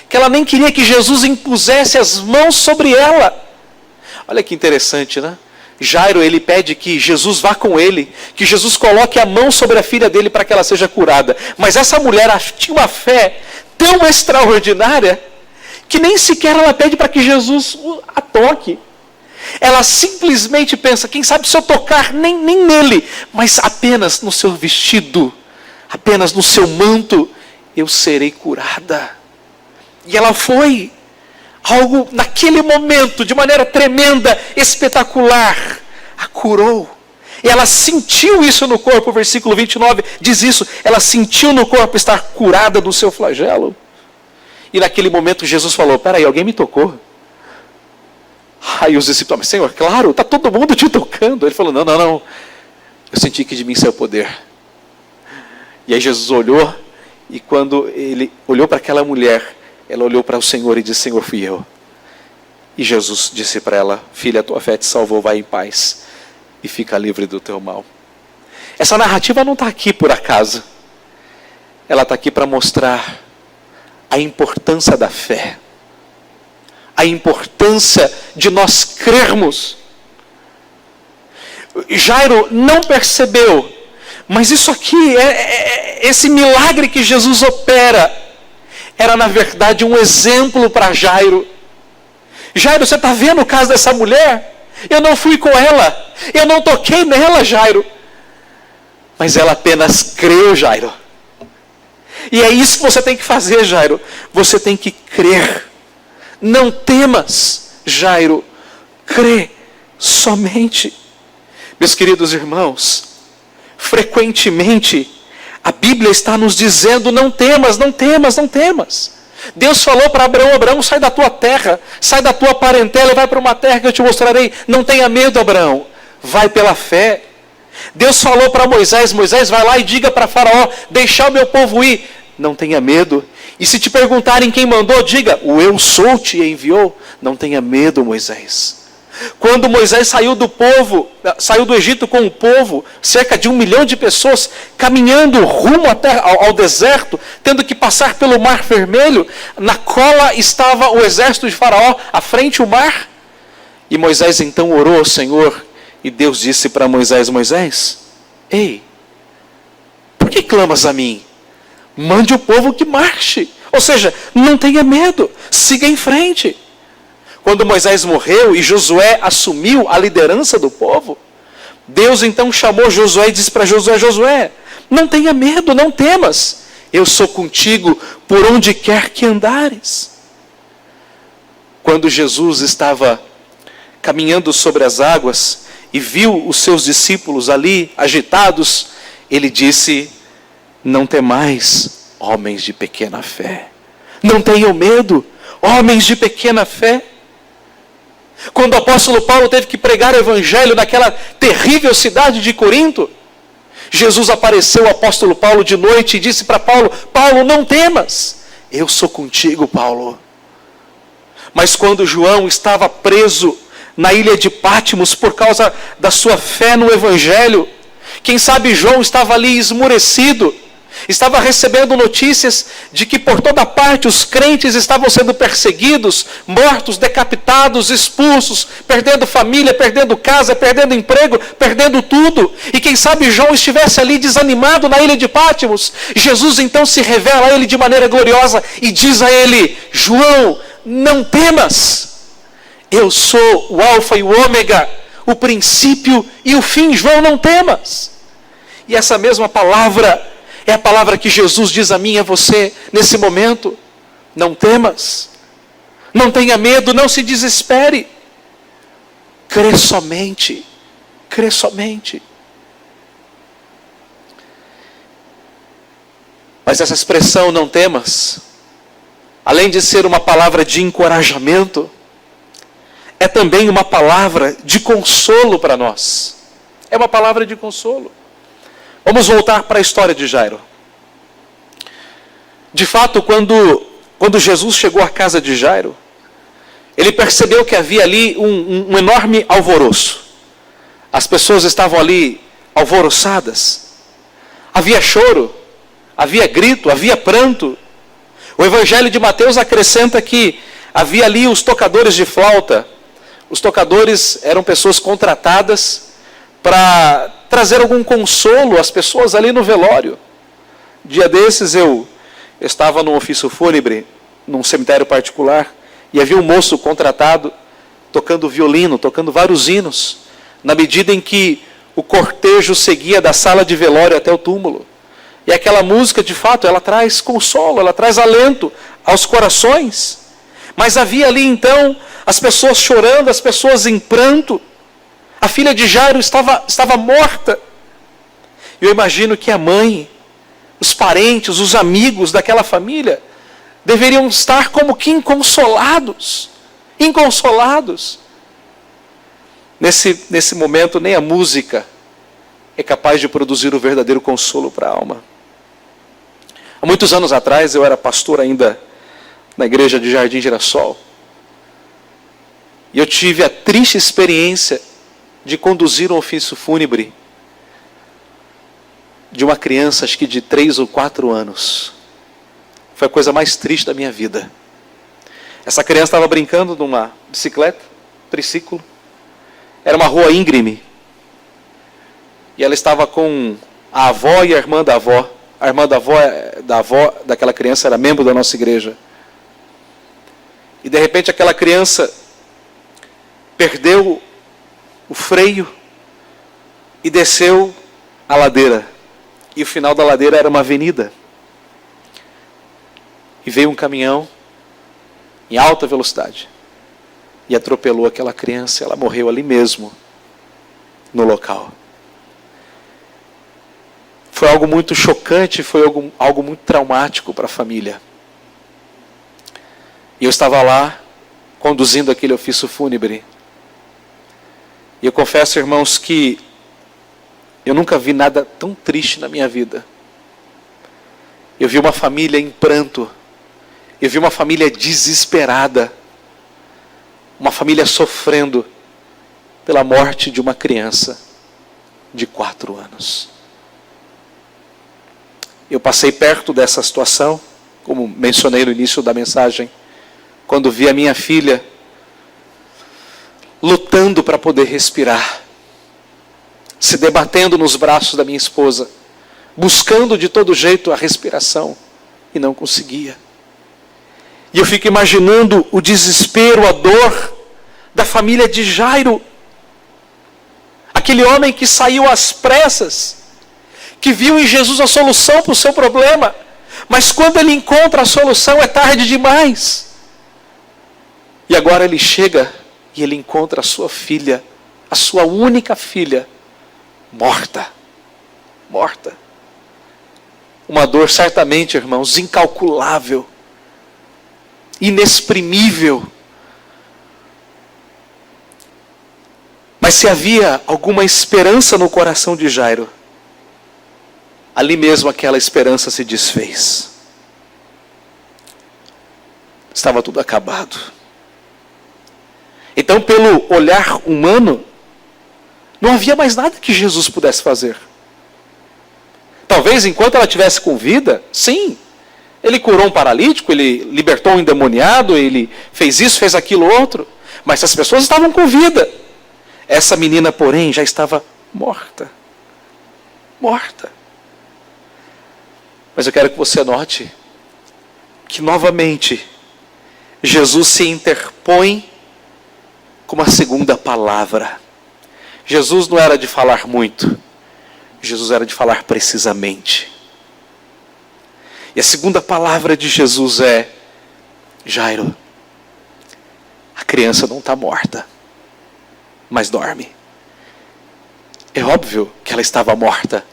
que ela nem queria que Jesus impusesse as mãos sobre ela. Olha que interessante, né? Jairo, ele pede que Jesus vá com ele, que Jesus coloque a mão sobre a filha dele para que ela seja curada. Mas essa mulher tinha uma fé tão extraordinária, que nem sequer ela pede para que Jesus a toque. Ela simplesmente pensa: quem sabe se eu tocar nem nele, mas apenas no seu vestido, apenas no seu manto, eu serei curada. E ela foi. Algo naquele momento, de maneira tremenda, espetacular, a curou. E ela sentiu isso no corpo, o versículo 29 diz isso. Ela sentiu no corpo estar curada do seu flagelo. E naquele momento Jesus falou: peraí, alguém me tocou? Aí os discípulos: Senhor, claro, está todo mundo te tocando. Ele falou: não, eu senti que de mim saiu poder. E aí Jesus olhou, e quando ele olhou para aquela mulher, ela olhou para o Senhor e disse: Senhor, fui eu. E Jesus disse para ela: filha, a tua fé te salvou, vai em paz e fica livre do teu mal. Essa narrativa não está aqui por acaso. Ela está aqui para mostrar a importância da fé, a importância de nós crermos. Jairo não percebeu, mas isso aqui, esse milagre que Jesus opera, era na verdade um exemplo para Jairo. Jairo, você está vendo o caso dessa mulher? Eu não fui com ela, eu não toquei nela, Jairo. Mas ela apenas creu, Jairo. E é isso que você tem que fazer, Jairo. Você tem que crer. Não temas, Jairo. Crê somente. Meus queridos irmãos, frequentemente a Bíblia está nos dizendo: não temas, não temas, não temas. Deus falou para Abraão: Abraão, sai da tua terra, sai da tua parentela e vai para uma terra que eu te mostrarei. Não tenha medo, Abraão, vai pela fé. Deus falou para Moisés: Moisés, vai lá e diga para Faraó, deixar o meu povo ir. Não tenha medo. E se te perguntarem quem mandou, diga: o eu sou te enviou. Não tenha medo, Moisés, Quando Moisés saiu do Egito com o povo, cerca de 1 milhão de pessoas, caminhando rumo ao deserto, tendo que passar pelo Mar Vermelho, na cola estava o exército de Faraó, à frente o mar. E Moisés então orou ao Senhor, e Deus disse para Moisés: Moisés, ei, por que clamas a mim? Mande o povo que marche. Ou seja, não tenha medo, siga em frente. Quando Moisés morreu e Josué assumiu a liderança do povo, Deus então chamou Josué e disse para Josué: Josué, não tenha medo, não temas, eu sou contigo por onde quer que andares. Quando Jesus estava caminhando sobre as águas e viu os seus discípulos ali agitados, ele disse: não temais, homens de pequena fé. Não tenham medo, homens de pequena fé. Quando o apóstolo Paulo teve que pregar o evangelho naquela terrível cidade de Corinto, Jesus apareceu ao apóstolo Paulo de noite e disse para Paulo: Paulo, não temas, eu sou contigo, Paulo. Mas quando João estava preso na ilha de Pátimos por causa da sua fé no evangelho, quem sabe João estava ali esmurecido, estava recebendo notícias de que por toda parte os crentes estavam sendo perseguidos, mortos, decapitados, expulsos, perdendo família, perdendo casa, perdendo emprego, perdendo tudo. E quem sabe João estivesse ali desanimado na ilha de Pátimos. Jesus então se revela a ele de maneira gloriosa e diz a ele: João, não temas, eu sou o alfa e o ômega, o princípio e o fim. João, não temas. E essa mesma palavra é a palavra que Jesus diz a mim e a você nesse momento. Não temas, não tenha medo, não se desespere. Crê somente, crê somente. Mas essa expressão não temas, além de ser uma palavra de encorajamento, é também uma palavra de consolo para nós. É uma palavra de consolo. Vamos voltar para a história de Jairo. De fato, quando Jesus chegou à casa de Jairo, ele percebeu que havia ali um enorme alvoroço. As pessoas estavam ali alvoroçadas. Havia choro, havia grito, havia pranto. O Evangelho de Mateus acrescenta que havia ali os tocadores de flauta. Os tocadores eram pessoas contratadas para trazer algum consolo às pessoas ali no velório. Dia desses eu estava num ofício fúnebre, num cemitério particular, e havia um moço contratado, tocando violino, tocando vários hinos, na medida em que o cortejo seguia da sala de velório até o túmulo. E aquela música, de fato, ela traz consolo, ela traz alento aos corações. Mas havia ali então as pessoas chorando, as pessoas em pranto. A filha de Jairo estava morta. Eu imagino que a mãe, os parentes, os amigos daquela família deveriam estar como que inconsolados. Inconsolados. Nesse momento, nem a música é capaz de produzir o verdadeiro consolo para a alma. Há muitos anos atrás, eu era pastor ainda na igreja de Jardim Girassol. E eu tive a triste experiência de conduzir um ofício fúnebre de uma criança, acho que de 3 ou 4 anos. Foi a coisa mais triste da minha vida. Essa criança estava brincando numa bicicleta, triciclo. Era uma rua íngreme. E ela estava com a avó e a irmã da avó. A irmã da avó daquela criança era membro da nossa igreja. E de repente aquela criança perdeu o freio e desceu a ladeira. E o final da ladeira era uma avenida. E veio um caminhão em alta velocidade e atropelou aquela criança. Ela morreu ali mesmo, no local. Foi algo muito chocante, foi algo muito traumático para a família. E eu estava lá, conduzindo aquele ofício fúnebre. E eu confesso, irmãos, que eu nunca vi nada tão triste na minha vida. Eu vi uma família em pranto. Eu vi uma família desesperada. Uma família sofrendo. pela morte de uma criança de 4 anos. Eu passei perto dessa situação, como mencionei no início da mensagem, quando vi a minha filha lutando para poder respirar, se debatendo nos braços da minha esposa, buscando de todo jeito a respiração, e não conseguia. E eu fico imaginando o desespero, a dor da família de Jairo, aquele homem que saiu às pressas, que viu em Jesus a solução para o seu problema, mas quando ele encontra a solução é tarde demais. E agora ele chega e ele encontra a sua filha, a sua única filha, morta. Morta. Uma dor certamente, irmãos, incalculável, inexprimível. Mas se havia alguma esperança no coração de Jairo, ali mesmo aquela esperança se desfez. Estava tudo acabado. Então, pelo olhar humano, não havia mais nada que Jesus pudesse fazer. Talvez enquanto ela estivesse com vida, sim, ele curou um paralítico, ele libertou um endemoniado, ele fez isso, fez aquilo outro, mas as pessoas estavam com vida. Essa menina, porém, já estava morta. Morta. Mas eu quero que você note que novamente Jesus se interpõe com uma segunda palavra. Jesus não era de falar muito, Jesus era de falar precisamente. E a segunda palavra de Jesus é: Jairo, a criança não está morta, mas dorme. É óbvio que ela estava morta,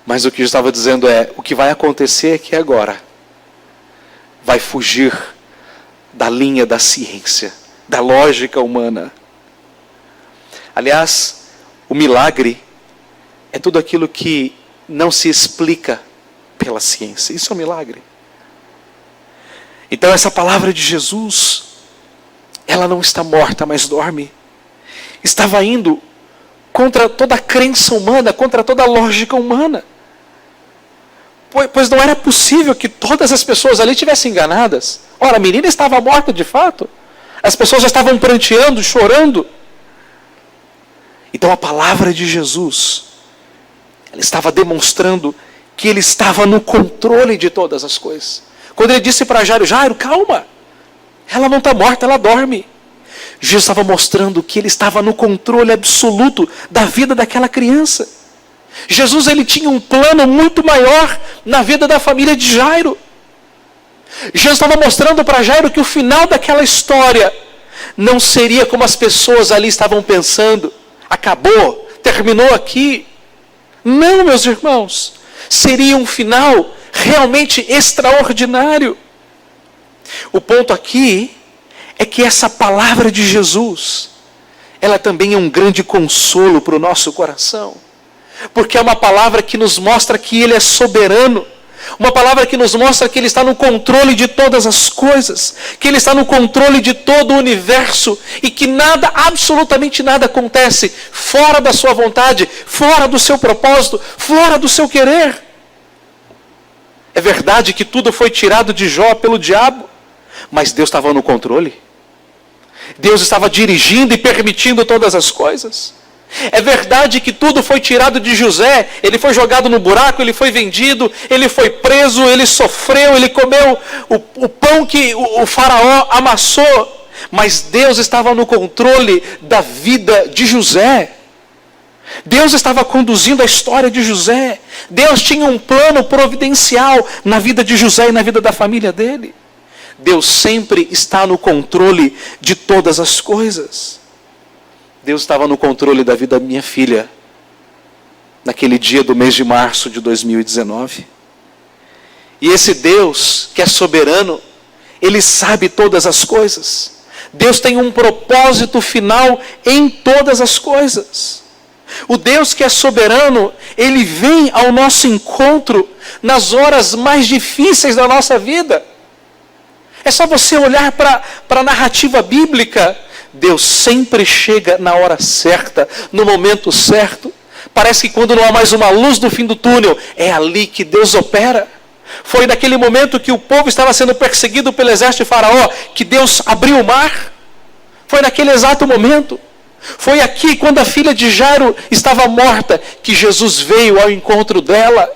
mas o que eu estava dizendo é: o que vai acontecer é que agora vai fugir da linha da ciência, da lógica humana. Aliás, o milagre é tudo aquilo que não se explica pela ciência. Isso é um milagre. Então essa palavra de Jesus, ela não está morta, mas dorme. Estava indo contra toda a crença humana, contra toda a lógica humana. Pois não era possível que todas as pessoas ali estivessem enganadas. Ora, a menina estava morta de fato. As pessoas já estavam pranteando, chorando. Então a palavra de Jesus, ela estava demonstrando que ele estava no controle de todas as coisas. Quando ele disse para Jairo: Jairo, calma, ela não está morta, ela dorme. Jesus estava mostrando que ele estava no controle absoluto da vida daquela criança. Jesus, ele tinha um plano muito maior na vida da família de Jairo. Jesus estava mostrando para Jairo que o final daquela história não seria como as pessoas ali estavam pensando. Acabou, terminou aqui. Não, meus irmãos, seria um final realmente extraordinário. O ponto aqui é que essa palavra de Jesus, ela também é um grande consolo para o nosso coração, porque é uma palavra que nos mostra que Ele é soberano, uma palavra que nos mostra que Ele está no controle de todas as coisas, que Ele está no controle de todo o universo, e que nada, absolutamente nada acontece fora da sua vontade, fora do seu propósito, fora do seu querer. É verdade que tudo foi tirado de Jó pelo diabo, mas Deus estava no controle. Deus estava dirigindo e permitindo todas as coisas. É verdade que tudo foi tirado de José, ele foi jogado no buraco, ele foi vendido, ele foi preso, ele sofreu, ele comeu o pão que o faraó amassou, mas Deus estava no controle da vida de José. Deus estava conduzindo a história de José. Deus tinha um plano providencial na vida de José e na vida da família dele. Deus sempre está no controle de todas as coisas. Deus estava no controle da vida da minha filha, naquele dia do mês de março de 2019. E esse Deus, que é soberano, Ele sabe todas as coisas. Deus tem um propósito final em todas as coisas. O Deus que é soberano, Ele vem ao nosso encontro nas horas mais difíceis da nossa vida. É só você olhar para a narrativa bíblica, Deus sempre chega na hora certa, no momento certo. Parece que quando não há mais uma luz no fim do túnel, é ali que Deus opera. Foi naquele momento que o povo estava sendo perseguido pelo exército de Faraó, que Deus abriu o mar. Foi naquele exato momento. Foi aqui, quando a filha de Jairo estava morta, que Jesus veio ao encontro dela.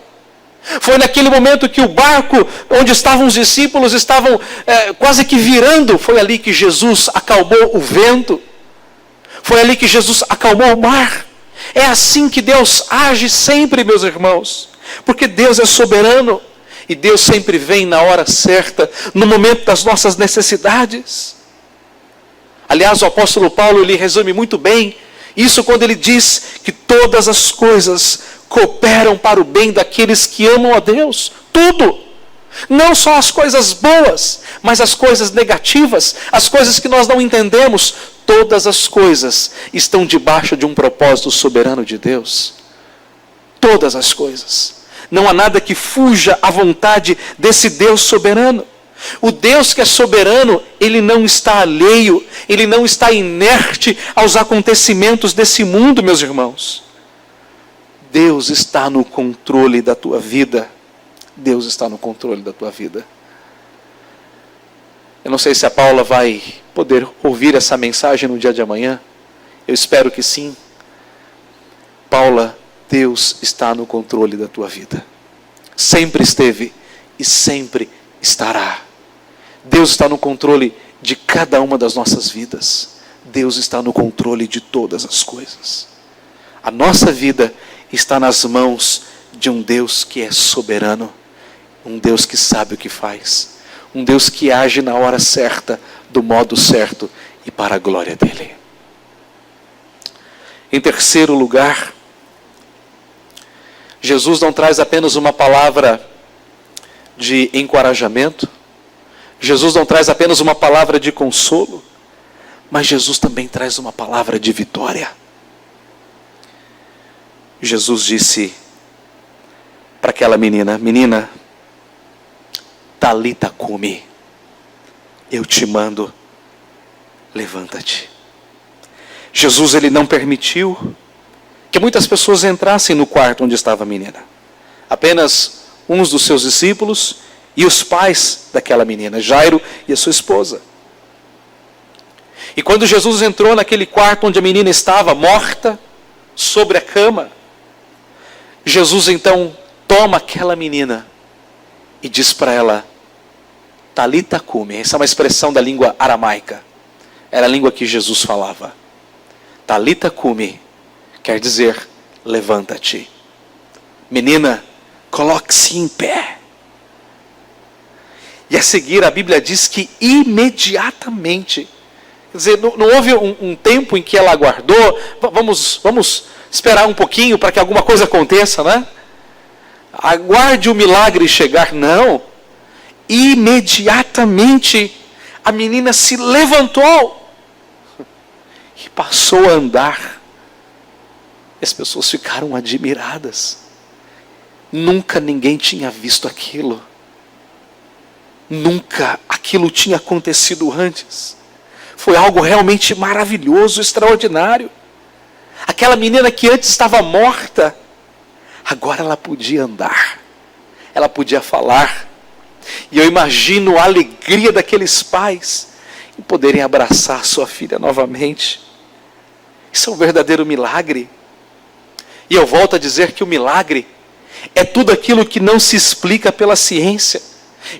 Foi naquele momento que o barco onde estavam os discípulos estavam quase que virando. Foi ali que Jesus acalmou o vento. Foi ali que Jesus acalmou o mar. É assim que Deus age sempre, meus irmãos. Porque Deus é soberano. E Deus sempre vem na hora certa, no momento das nossas necessidades. Aliás, o apóstolo Paulo, ele resume muito bem isso quando ele diz que todas as coisas cooperam para o bem daqueles que amam a Deus. Tudo. Não só as coisas boas, mas as coisas negativas, as coisas que nós não entendemos. Todas as coisas estão debaixo de um propósito soberano de Deus. Todas as coisas. Não há nada que fuja à vontade desse Deus soberano. O Deus que é soberano, ele não está alheio, ele não está inerte aos acontecimentos desse mundo, meus irmãos. Deus está no controle da tua vida. Deus está no controle da tua vida. Eu não sei se a Paula vai poder ouvir essa mensagem no dia de amanhã. Eu espero que sim. Paula, Deus está no controle da tua vida. Sempre esteve e sempre estará. Deus está no controle de cada uma das nossas vidas. Deus está no controle de todas as coisas. A nossa vida está nas mãos de um Deus que é soberano. Um Deus que sabe o que faz. Um Deus que age na hora certa, do modo certo e para a glória dele. Em terceiro lugar, Jesus não traz apenas uma palavra de encorajamento. Jesus não traz apenas uma palavra de consolo. Mas Jesus também traz uma palavra de vitória. Jesus disse para aquela menina: menina, Talita cumi, eu te mando, levanta-te. Jesus, ele não permitiu que muitas pessoas entrassem no quarto onde estava a menina. Apenas uns dos seus discípulos e os pais daquela menina, Jairo e a sua esposa. E quando Jesus entrou naquele quarto onde a menina estava morta, sobre a cama, Jesus então toma aquela menina e diz para ela: Talita cumi. Essa é uma expressão da língua aramaica. Era a língua que Jesus falava. Talita cumi quer dizer: levanta-te. Menina, coloque-se em pé. E a seguir a Bíblia diz que imediatamente, quer dizer, não houve um tempo em que ela aguardou, vamos esperar um pouquinho para que alguma coisa aconteça, né? Aguarde o milagre chegar. Não. Imediatamente a menina se levantou e passou a andar. As pessoas ficaram admiradas. Nunca ninguém tinha visto aquilo. Nunca aquilo tinha acontecido antes. Foi algo realmente maravilhoso, extraordinário. Aquela menina que antes estava morta, agora ela podia andar. Ela podia falar. E eu imagino a alegria daqueles pais em poderem abraçar sua filha novamente. Isso é um verdadeiro milagre. E eu volto a dizer que o milagre é tudo aquilo que não se explica pela ciência.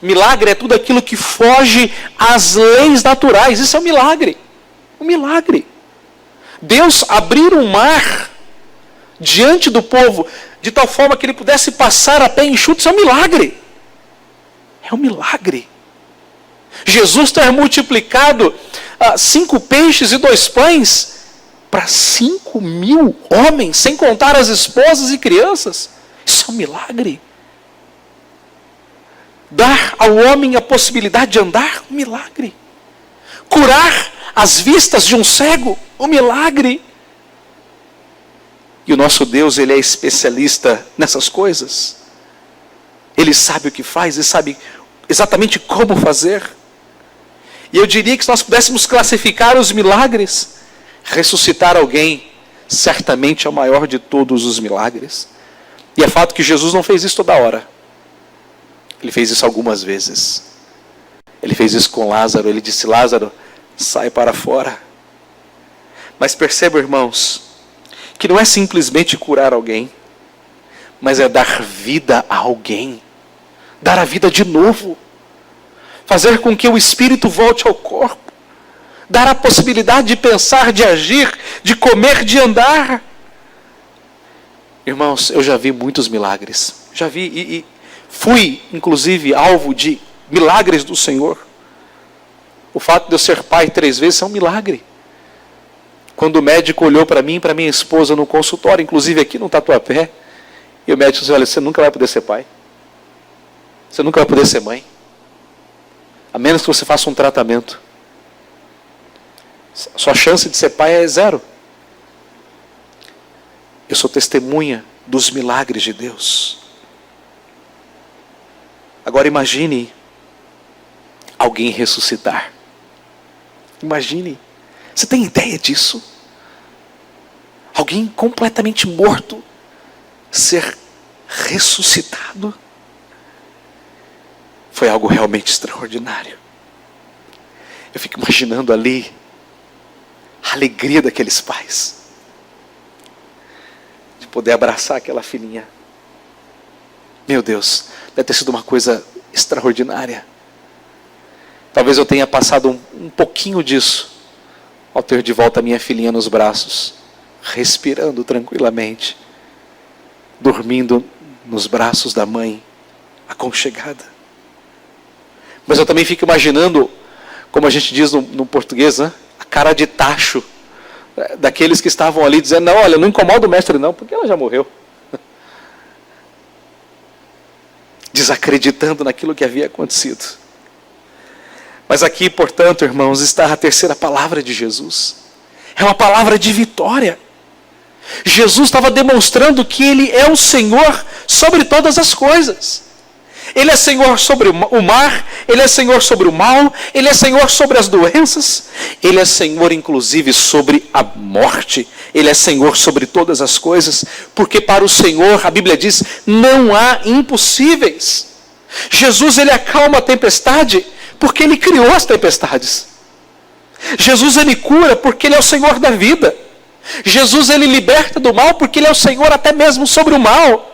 Milagre é tudo aquilo que foge às leis naturais. Isso é um milagre. Um milagre. Deus abrir um mar diante do povo de tal forma que ele pudesse passar a pé enxuto. Isso é um milagre. É um milagre. Jesus ter multiplicado 5 peixes e 2 pães para 5.000 homens, sem contar as esposas e crianças. Isso é um milagre. Dar ao homem a possibilidade de andar, um milagre. Curar as vistas de um cego, um milagre. E o nosso Deus, ele é especialista nessas coisas. Ele sabe o que faz, ele sabe exatamente como fazer. E eu diria que se nós pudéssemos classificar os milagres, ressuscitar alguém certamente é o maior de todos os milagres. E é fato que Jesus não fez isso toda hora. Ele fez isso algumas vezes. Ele fez isso com Lázaro. Ele disse: Lázaro, sai para fora. Mas perceba, irmãos, que não é simplesmente curar alguém, mas é dar vida a alguém. Dar a vida de novo. Fazer com que o espírito volte ao corpo. Dar a possibilidade de pensar, de agir, de comer, de andar. Irmãos, eu já vi muitos milagres. Já vi e fui, inclusive, alvo de milagres do Senhor. O fato de eu ser pai 3 vezes é um milagre. Quando o médico olhou para mim e para minha esposa no consultório, inclusive aqui no Tatuapé, e o médico disse: olha, você nunca vai poder ser pai. Você nunca vai poder ser mãe. A menos que você faça um tratamento. Sua chance de ser pai é 0. Eu sou testemunha dos milagres de Deus. Agora imagine alguém ressuscitar. Imagine. Você tem ideia disso? Alguém completamente morto ser ressuscitado? Foi algo realmente extraordinário. Eu fico imaginando ali a alegria daqueles pais de poder abraçar aquela filhinha. Meu Deus, deve ter sido uma coisa extraordinária. Talvez eu tenha passado um pouquinho disso ao ter de volta a minha filhinha nos braços, respirando tranquilamente, dormindo nos braços da mãe, aconchegada. Mas eu também fico imaginando, como a gente diz no português, né? A cara de tacho daqueles que estavam ali dizendo: não, olha, não incomoda o mestre não, porque ela já morreu. Desacreditando naquilo que havia acontecido. Mas aqui, portanto, irmãos, está a terceira palavra de Jesus. É uma palavra de vitória. Jesus estava demonstrando que Ele é o Senhor sobre todas as coisas. Ele é Senhor sobre o mar, Ele é Senhor sobre o mal, Ele é Senhor sobre as doenças, Ele é Senhor inclusive sobre a morte, Ele é Senhor sobre todas as coisas, porque para o Senhor, a Bíblia diz, não há impossíveis. Jesus, Ele acalma a tempestade, porque Ele criou as tempestades. Jesus, Ele cura, porque Ele é o Senhor da vida. Jesus, Ele liberta do mal, porque Ele é o Senhor até mesmo sobre o mal.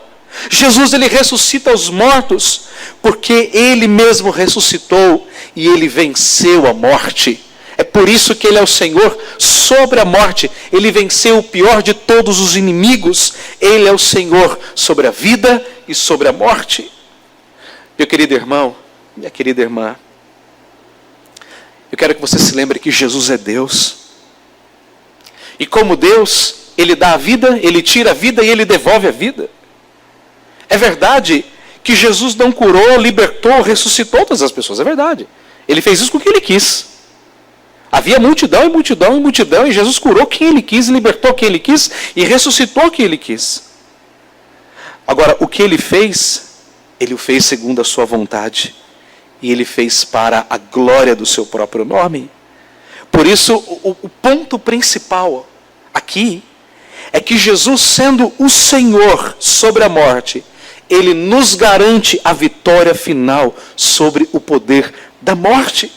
Jesus, Ele ressuscita os mortos, porque Ele mesmo ressuscitou e Ele venceu a morte. É por isso que Ele é o Senhor sobre a morte. Ele venceu o pior de todos os inimigos. Ele é o Senhor sobre a vida e sobre a morte. Meu querido irmão, minha querida irmã, eu quero que você se lembre que Jesus é Deus. E como Deus, Ele dá a vida, Ele tira a vida e Ele devolve a vida. É verdade que Jesus não curou, libertou, ressuscitou todas as pessoas. É verdade. Ele fez isso com o que Ele quis. Havia multidão e multidão e multidão, e Jesus curou quem Ele quis, libertou quem Ele quis e ressuscitou quem Ele quis. Agora, o que Ele fez, Ele o fez segundo a sua vontade. E Ele fez para a glória do seu próprio nome. Por isso, o ponto principal aqui é que Jesus, sendo o Senhor sobre a morte, Ele nos garante a vitória final sobre o poder da morte.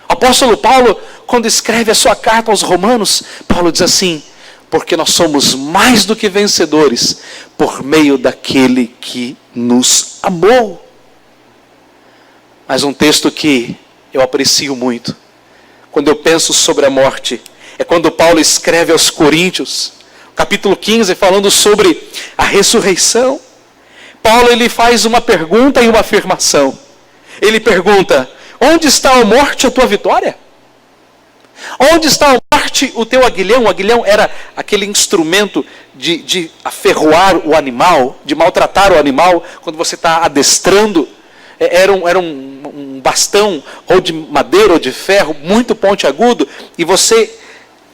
O apóstolo Paulo, quando escreve a sua carta aos Romanos, Paulo diz assim: porque nós somos mais do que vencedores por meio daquele que nos amou. Mas um texto que eu aprecio muito, quando eu penso sobre a morte, é quando Paulo escreve aos Coríntios, capítulo 15, falando sobre a ressurreição. Paulo, ele faz uma pergunta e uma afirmação. Ele pergunta: onde está a morte, a tua vitória? Onde está a morte, o teu aguilhão? O aguilhão era aquele instrumento de aferroar o animal, de maltratar o animal, quando você está adestrando. Era um bastão, ou de madeira ou de ferro, muito pontiagudo, e você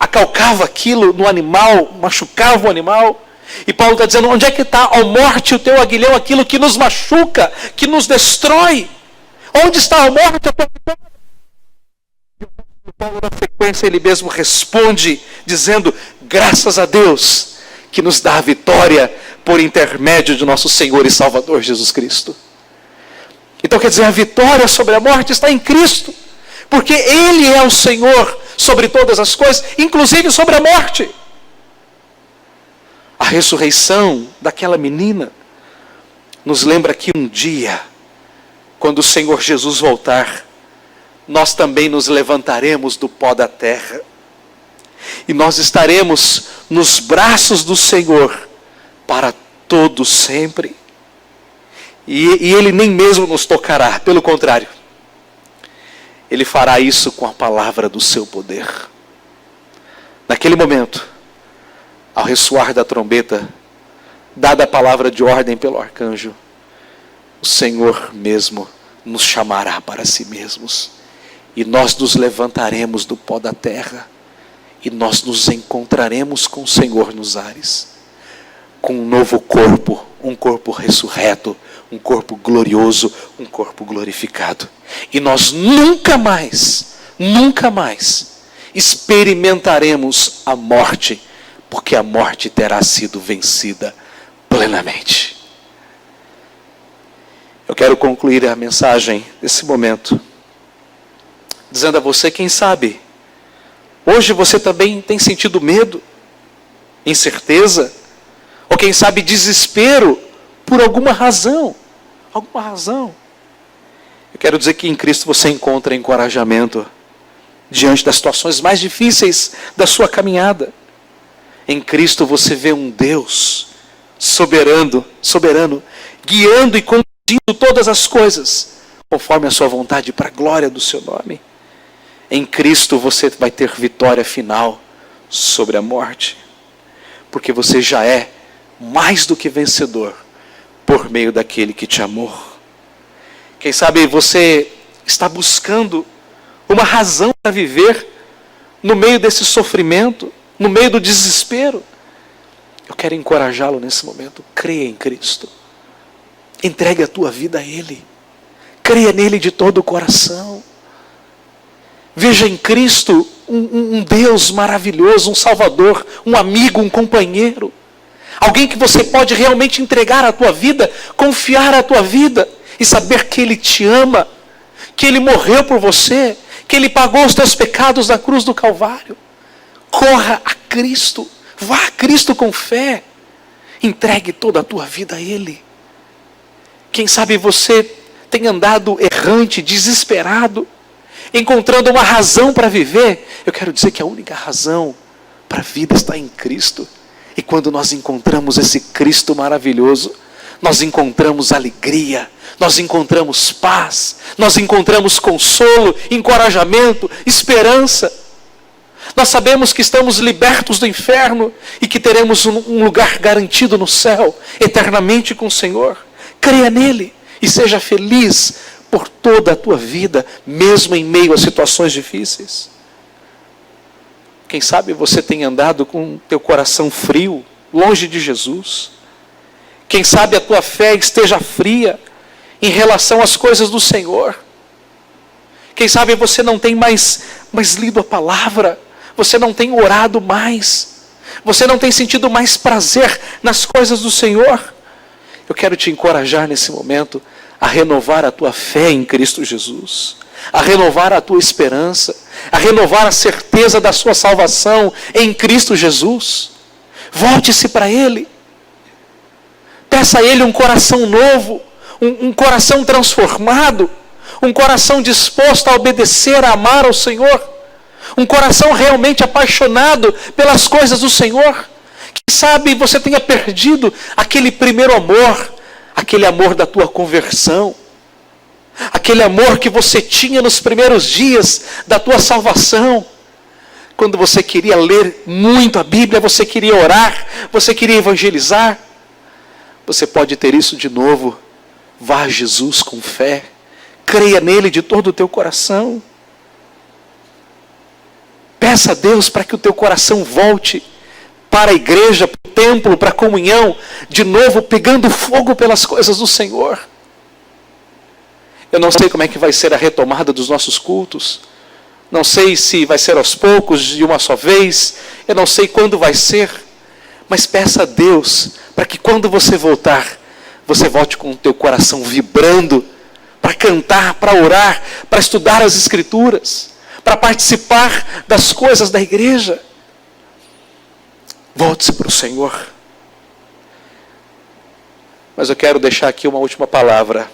acalcava aquilo no animal, machucava o animal. E Paulo está dizendo: onde é que está a morte, o teu aguilhão, aquilo que nos machuca, que nos destrói? Onde está a morte, a tua vitória? Paulo, na sequência, ele mesmo responde, dizendo: graças a Deus, que nos dá a vitória por intermédio de nosso Senhor e Salvador Jesus Cristo. Então quer dizer, a vitória sobre a morte está em Cristo, porque Ele é o Senhor sobre todas as coisas, inclusive sobre a morte. A ressurreição daquela menina nos lembra que um dia, quando o Senhor Jesus voltar, nós também nos levantaremos do pó da terra. E nós estaremos nos braços do Senhor para todo sempre. E Ele nem mesmo nos tocará, pelo contrário. Ele fará isso com a palavra do seu poder. Naquele momento, ao ressoar da trombeta, dada a palavra de ordem pelo arcanjo, o Senhor mesmo nos chamará para si mesmos. E nós nos levantaremos do pó da terra. E nós nos encontraremos com o Senhor nos ares. Com um novo corpo, um corpo ressurreto, um corpo glorioso, um corpo glorificado. E nós nunca mais experimentaremos a morte, porque a morte terá sido vencida plenamente. Eu quero concluir a mensagem desse momento dizendo a você, quem sabe, hoje você também tem sentido medo, incerteza, ou quem sabe desespero por alguma razão. Eu quero dizer que em Cristo você encontra encorajamento diante das situações mais difíceis da sua caminhada. Em Cristo você vê um Deus soberano, guiando e conduzindo todas as coisas conforme a sua vontade para a glória do seu nome. Em Cristo você vai ter vitória final sobre a morte, porque você já é mais do que vencedor por meio daquele que te amou. Quem sabe você está buscando uma razão para viver no meio desse sofrimento, no meio do desespero. Eu quero encorajá-lo nesse momento. Creia em Cristo. Entregue a tua vida a Ele. Creia nele de todo o coração. Veja em Cristo um Deus maravilhoso, um Salvador, um amigo, um companheiro. Alguém que você pode realmente entregar a tua vida, confiar a tua vida e saber que Ele te ama, que Ele morreu por você, que Ele pagou os teus pecados na cruz do Calvário. Corra a Cristo, vá a Cristo com fé, entregue toda a tua vida a Ele. Quem sabe você tem andado errante, desesperado, encontrando uma razão para viver. Eu quero dizer que a única razão para a vida está em Cristo. E quando nós encontramos esse Cristo maravilhoso, nós encontramos alegria, nós encontramos paz, nós encontramos consolo, encorajamento, esperança. Nós sabemos que estamos libertos do inferno e que teremos um lugar garantido no céu, eternamente com o Senhor. Creia nele e seja feliz por toda a tua vida, mesmo em meio a situações difíceis. Quem sabe você tem andado com teu coração frio, longe de Jesus. Quem sabe a tua fé esteja fria em relação às coisas do Senhor. Quem sabe você não tem mais lido a palavra, você não tem orado mais, você não tem sentido mais prazer nas coisas do Senhor. Eu quero te encorajar nesse momento a renovar a tua fé em Cristo Jesus, a renovar a tua esperança, a renovar a certeza da sua salvação em Cristo Jesus. Volte-se para Ele. Peça a Ele um coração novo, um coração transformado, um coração disposto a obedecer, a amar ao Senhor, um coração realmente apaixonado pelas coisas do Senhor. Quem sabe você tenha perdido aquele primeiro amor, aquele amor da tua conversão, aquele amor que você tinha nos primeiros dias da tua salvação, quando você queria ler muito a Bíblia, você queria orar, você queria evangelizar. Você pode ter isso de novo. Vá a Jesus com fé, creia nele de todo o teu coração. Peça a Deus para que o teu coração volte para a igreja, para o templo, para a comunhão, de novo pegando fogo pelas coisas do Senhor. Eu não sei como é que vai ser a retomada dos nossos cultos, Não sei se vai ser aos poucos, de uma só vez. Eu não sei quando vai ser. Mas peça a Deus para que quando você voltar, você volte com o teu coração vibrando para cantar, para orar, para estudar as Escrituras, para participar das coisas da igreja. Volte-se para o Senhor. Mas eu quero deixar aqui uma última palavra.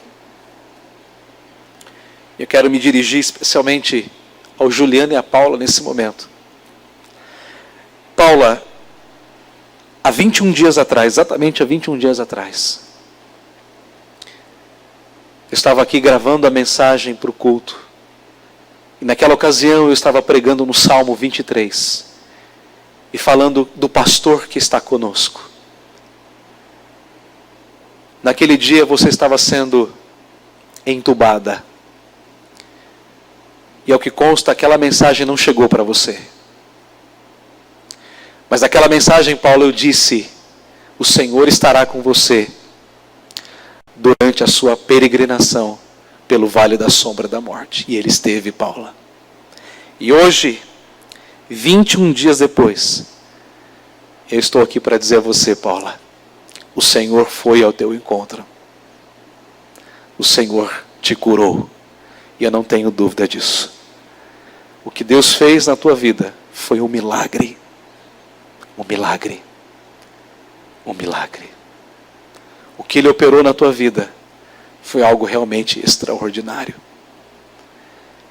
Eu quero me dirigir especialmente ao Juliano e à Paula nesse momento. Paula, há 21 dias atrás, exatamente há 21 dias atrás, eu estava aqui gravando a mensagem para o culto. E naquela ocasião eu estava pregando no Salmo 23. E falando do pastor que está conosco. Naquele dia você estava sendo entubada. E ao que consta, aquela mensagem não chegou para você. Mas naquela mensagem, Paulo, eu disse: o Senhor estará com você durante a sua peregrinação pelo vale da sombra da morte. E ele esteve, Paula. E hoje, 21 dias depois, eu estou aqui para dizer a você, Paula, o Senhor foi ao teu encontro. O Senhor te curou. E eu não tenho dúvida disso. O que Deus fez na tua vida foi um milagre. Um milagre. Um milagre. O que Ele operou na tua vida foi algo realmente extraordinário.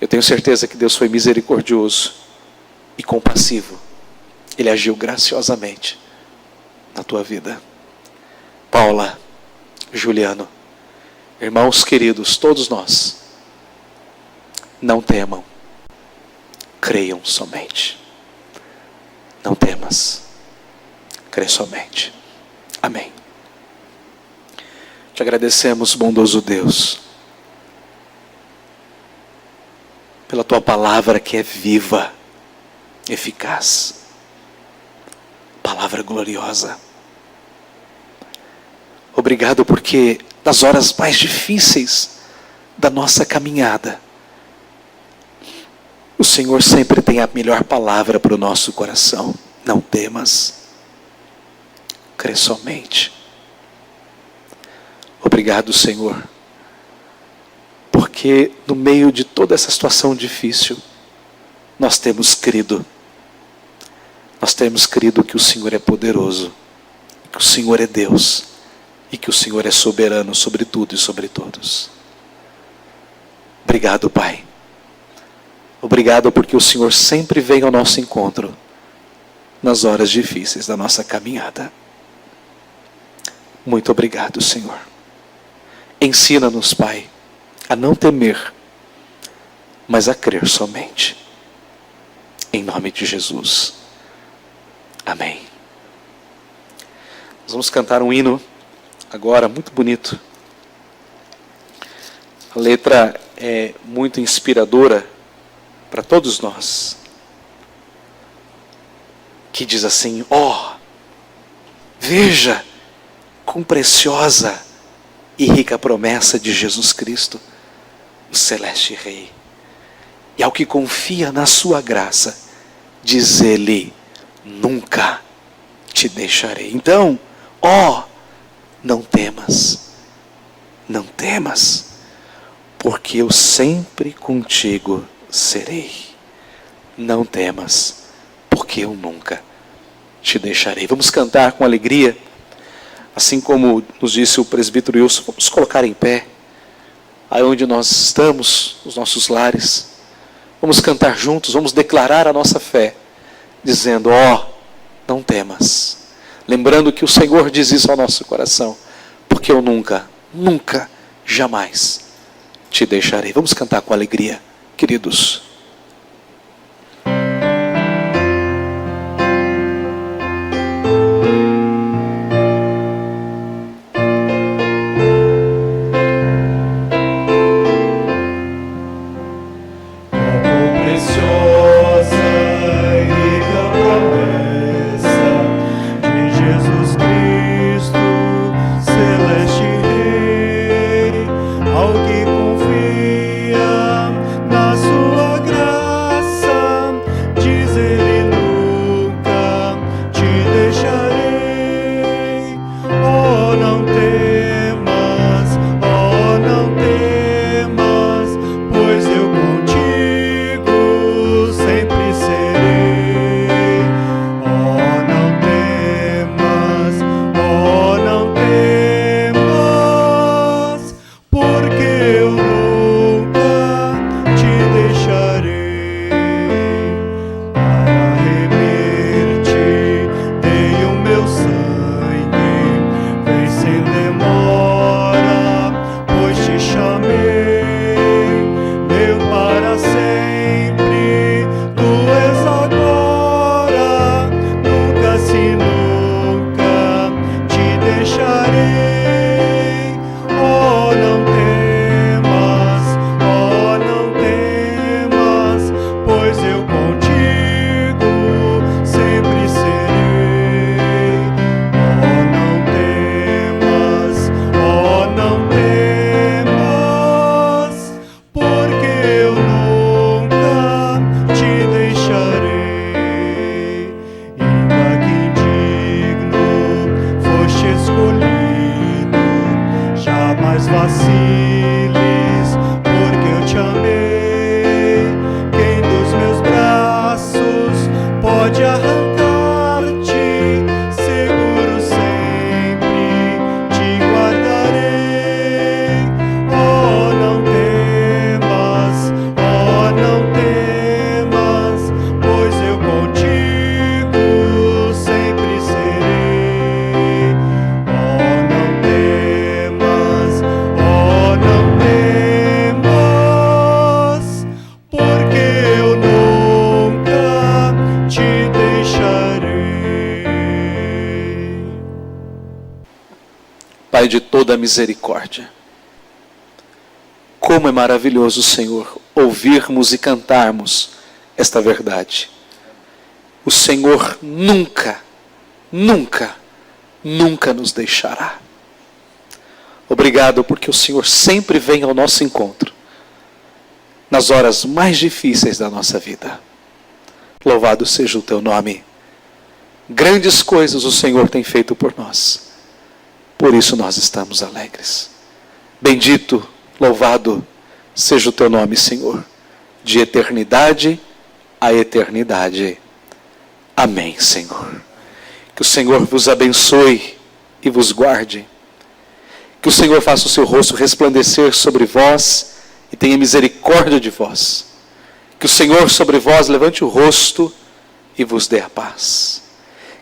Eu tenho certeza que Deus foi misericordioso e compassivo. Ele agiu graciosamente na tua vida. Paula, Juliano, irmãos queridos, todos nós, não temam, creiam somente. Não temas, crê somente. Amém. Te agradecemos, bondoso Deus, pela tua palavra que é viva, eficaz, palavra gloriosa. Obrigado porque nas horas mais difíceis da nossa caminhada, o Senhor sempre tem a melhor palavra para o nosso coração. Não temas, crê somente. Obrigado, Senhor, porque no meio de toda essa situação difícil, nós temos crido. Nós temos crido que o Senhor é poderoso, que o Senhor é Deus e que o Senhor é soberano sobre tudo e sobre todos. Obrigado, Pai. Obrigado porque o Senhor sempre vem ao nosso encontro nas horas difíceis da nossa caminhada. Muito obrigado, Senhor. Ensina-nos, Pai, a não temer, mas a crer somente. Em nome de Jesus. Amém. Nós vamos cantar um hino agora, muito bonito. A letra é muito inspiradora para todos nós. Que diz assim: ó, veja quão preciosa e rica promessa de Jesus Cristo, o celeste Rei. E ao que confia na sua graça, diz Ele: nunca te deixarei. Então, ó, não temas, não temas, porque eu sempre contigo serei. Não temas, porque eu nunca te deixarei. Vamos cantar com alegria, assim como nos disse o presbítero Wilson. Vamos colocar em pé, aí onde nós estamos, nos nossos lares. Vamos cantar juntos, vamos declarar a nossa fé, dizendo: ó, não temas. Lembrando que o Senhor diz isso ao nosso coração: porque eu nunca, nunca, jamais te deixarei. Vamos cantar com alegria, queridos. Ao que confia na sua graça. Pai de toda misericórdia. Como é maravilhoso, Senhor, ouvirmos e cantarmos esta verdade. O Senhor nunca, nunca, nunca nos deixará. Obrigado porque o Senhor sempre vem ao nosso encontro, nas horas mais difíceis da nossa vida. Louvado seja o teu nome. Grandes coisas o Senhor tem feito por nós. Por isso nós estamos alegres. Bendito, louvado seja o teu nome, Senhor, de eternidade a eternidade. Amém, Senhor. Que o Senhor vos abençoe e vos guarde. Que o Senhor faça o seu rosto resplandecer sobre vós e tenha misericórdia de vós. Que o Senhor sobre vós levante o rosto e vos dê a paz.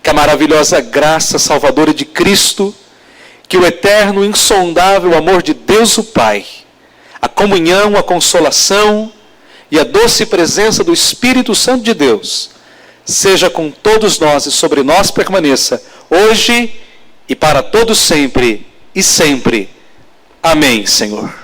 Que a maravilhosa graça salvadora de Cristo, que o eterno, insondável amor de Deus o Pai, a comunhão, a consolação e a doce presença do Espírito Santo de Deus, seja com todos nós e sobre nós permaneça, hoje e para todos sempre e sempre. Amém, Senhor.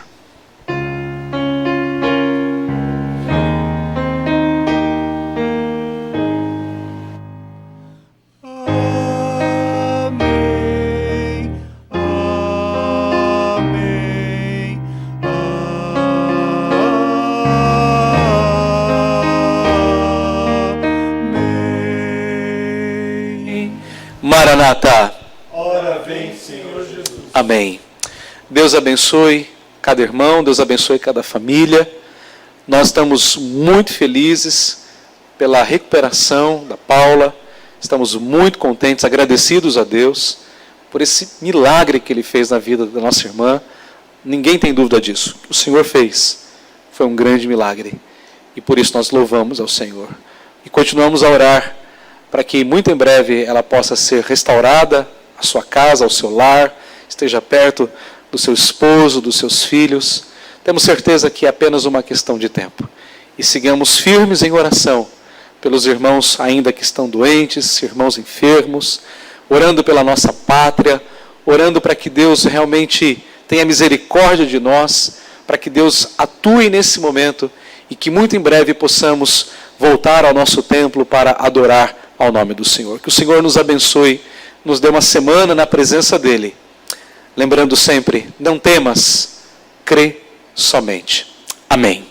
Maranata. Ora vem, Senhor Jesus. Amém. Deus abençoe cada irmão, Deus abençoe cada família. Nós estamos muito felizes pela recuperação da Paula. Estamos muito contentes, agradecidos a Deus por esse milagre que Ele fez na vida da nossa irmã. Ninguém tem dúvida disso. O Senhor fez. Foi um grande milagre. E por isso nós louvamos ao Senhor. E continuamos a orar para que muito em breve ela possa ser restaurada, a sua casa, ao seu lar, esteja perto do seu esposo, dos seus filhos. Temos certeza que é apenas uma questão de tempo. E sigamos firmes em oração pelos irmãos ainda que estão doentes, irmãos enfermos, orando pela nossa pátria, orando para que Deus realmente tenha misericórdia de nós, para que Deus atue nesse momento e que muito em breve possamos voltar ao nosso templo para adorar ao nome do Senhor. Que o Senhor nos abençoe, nos dê uma semana na presença dEle. Lembrando sempre, não temas, crê somente. Amém.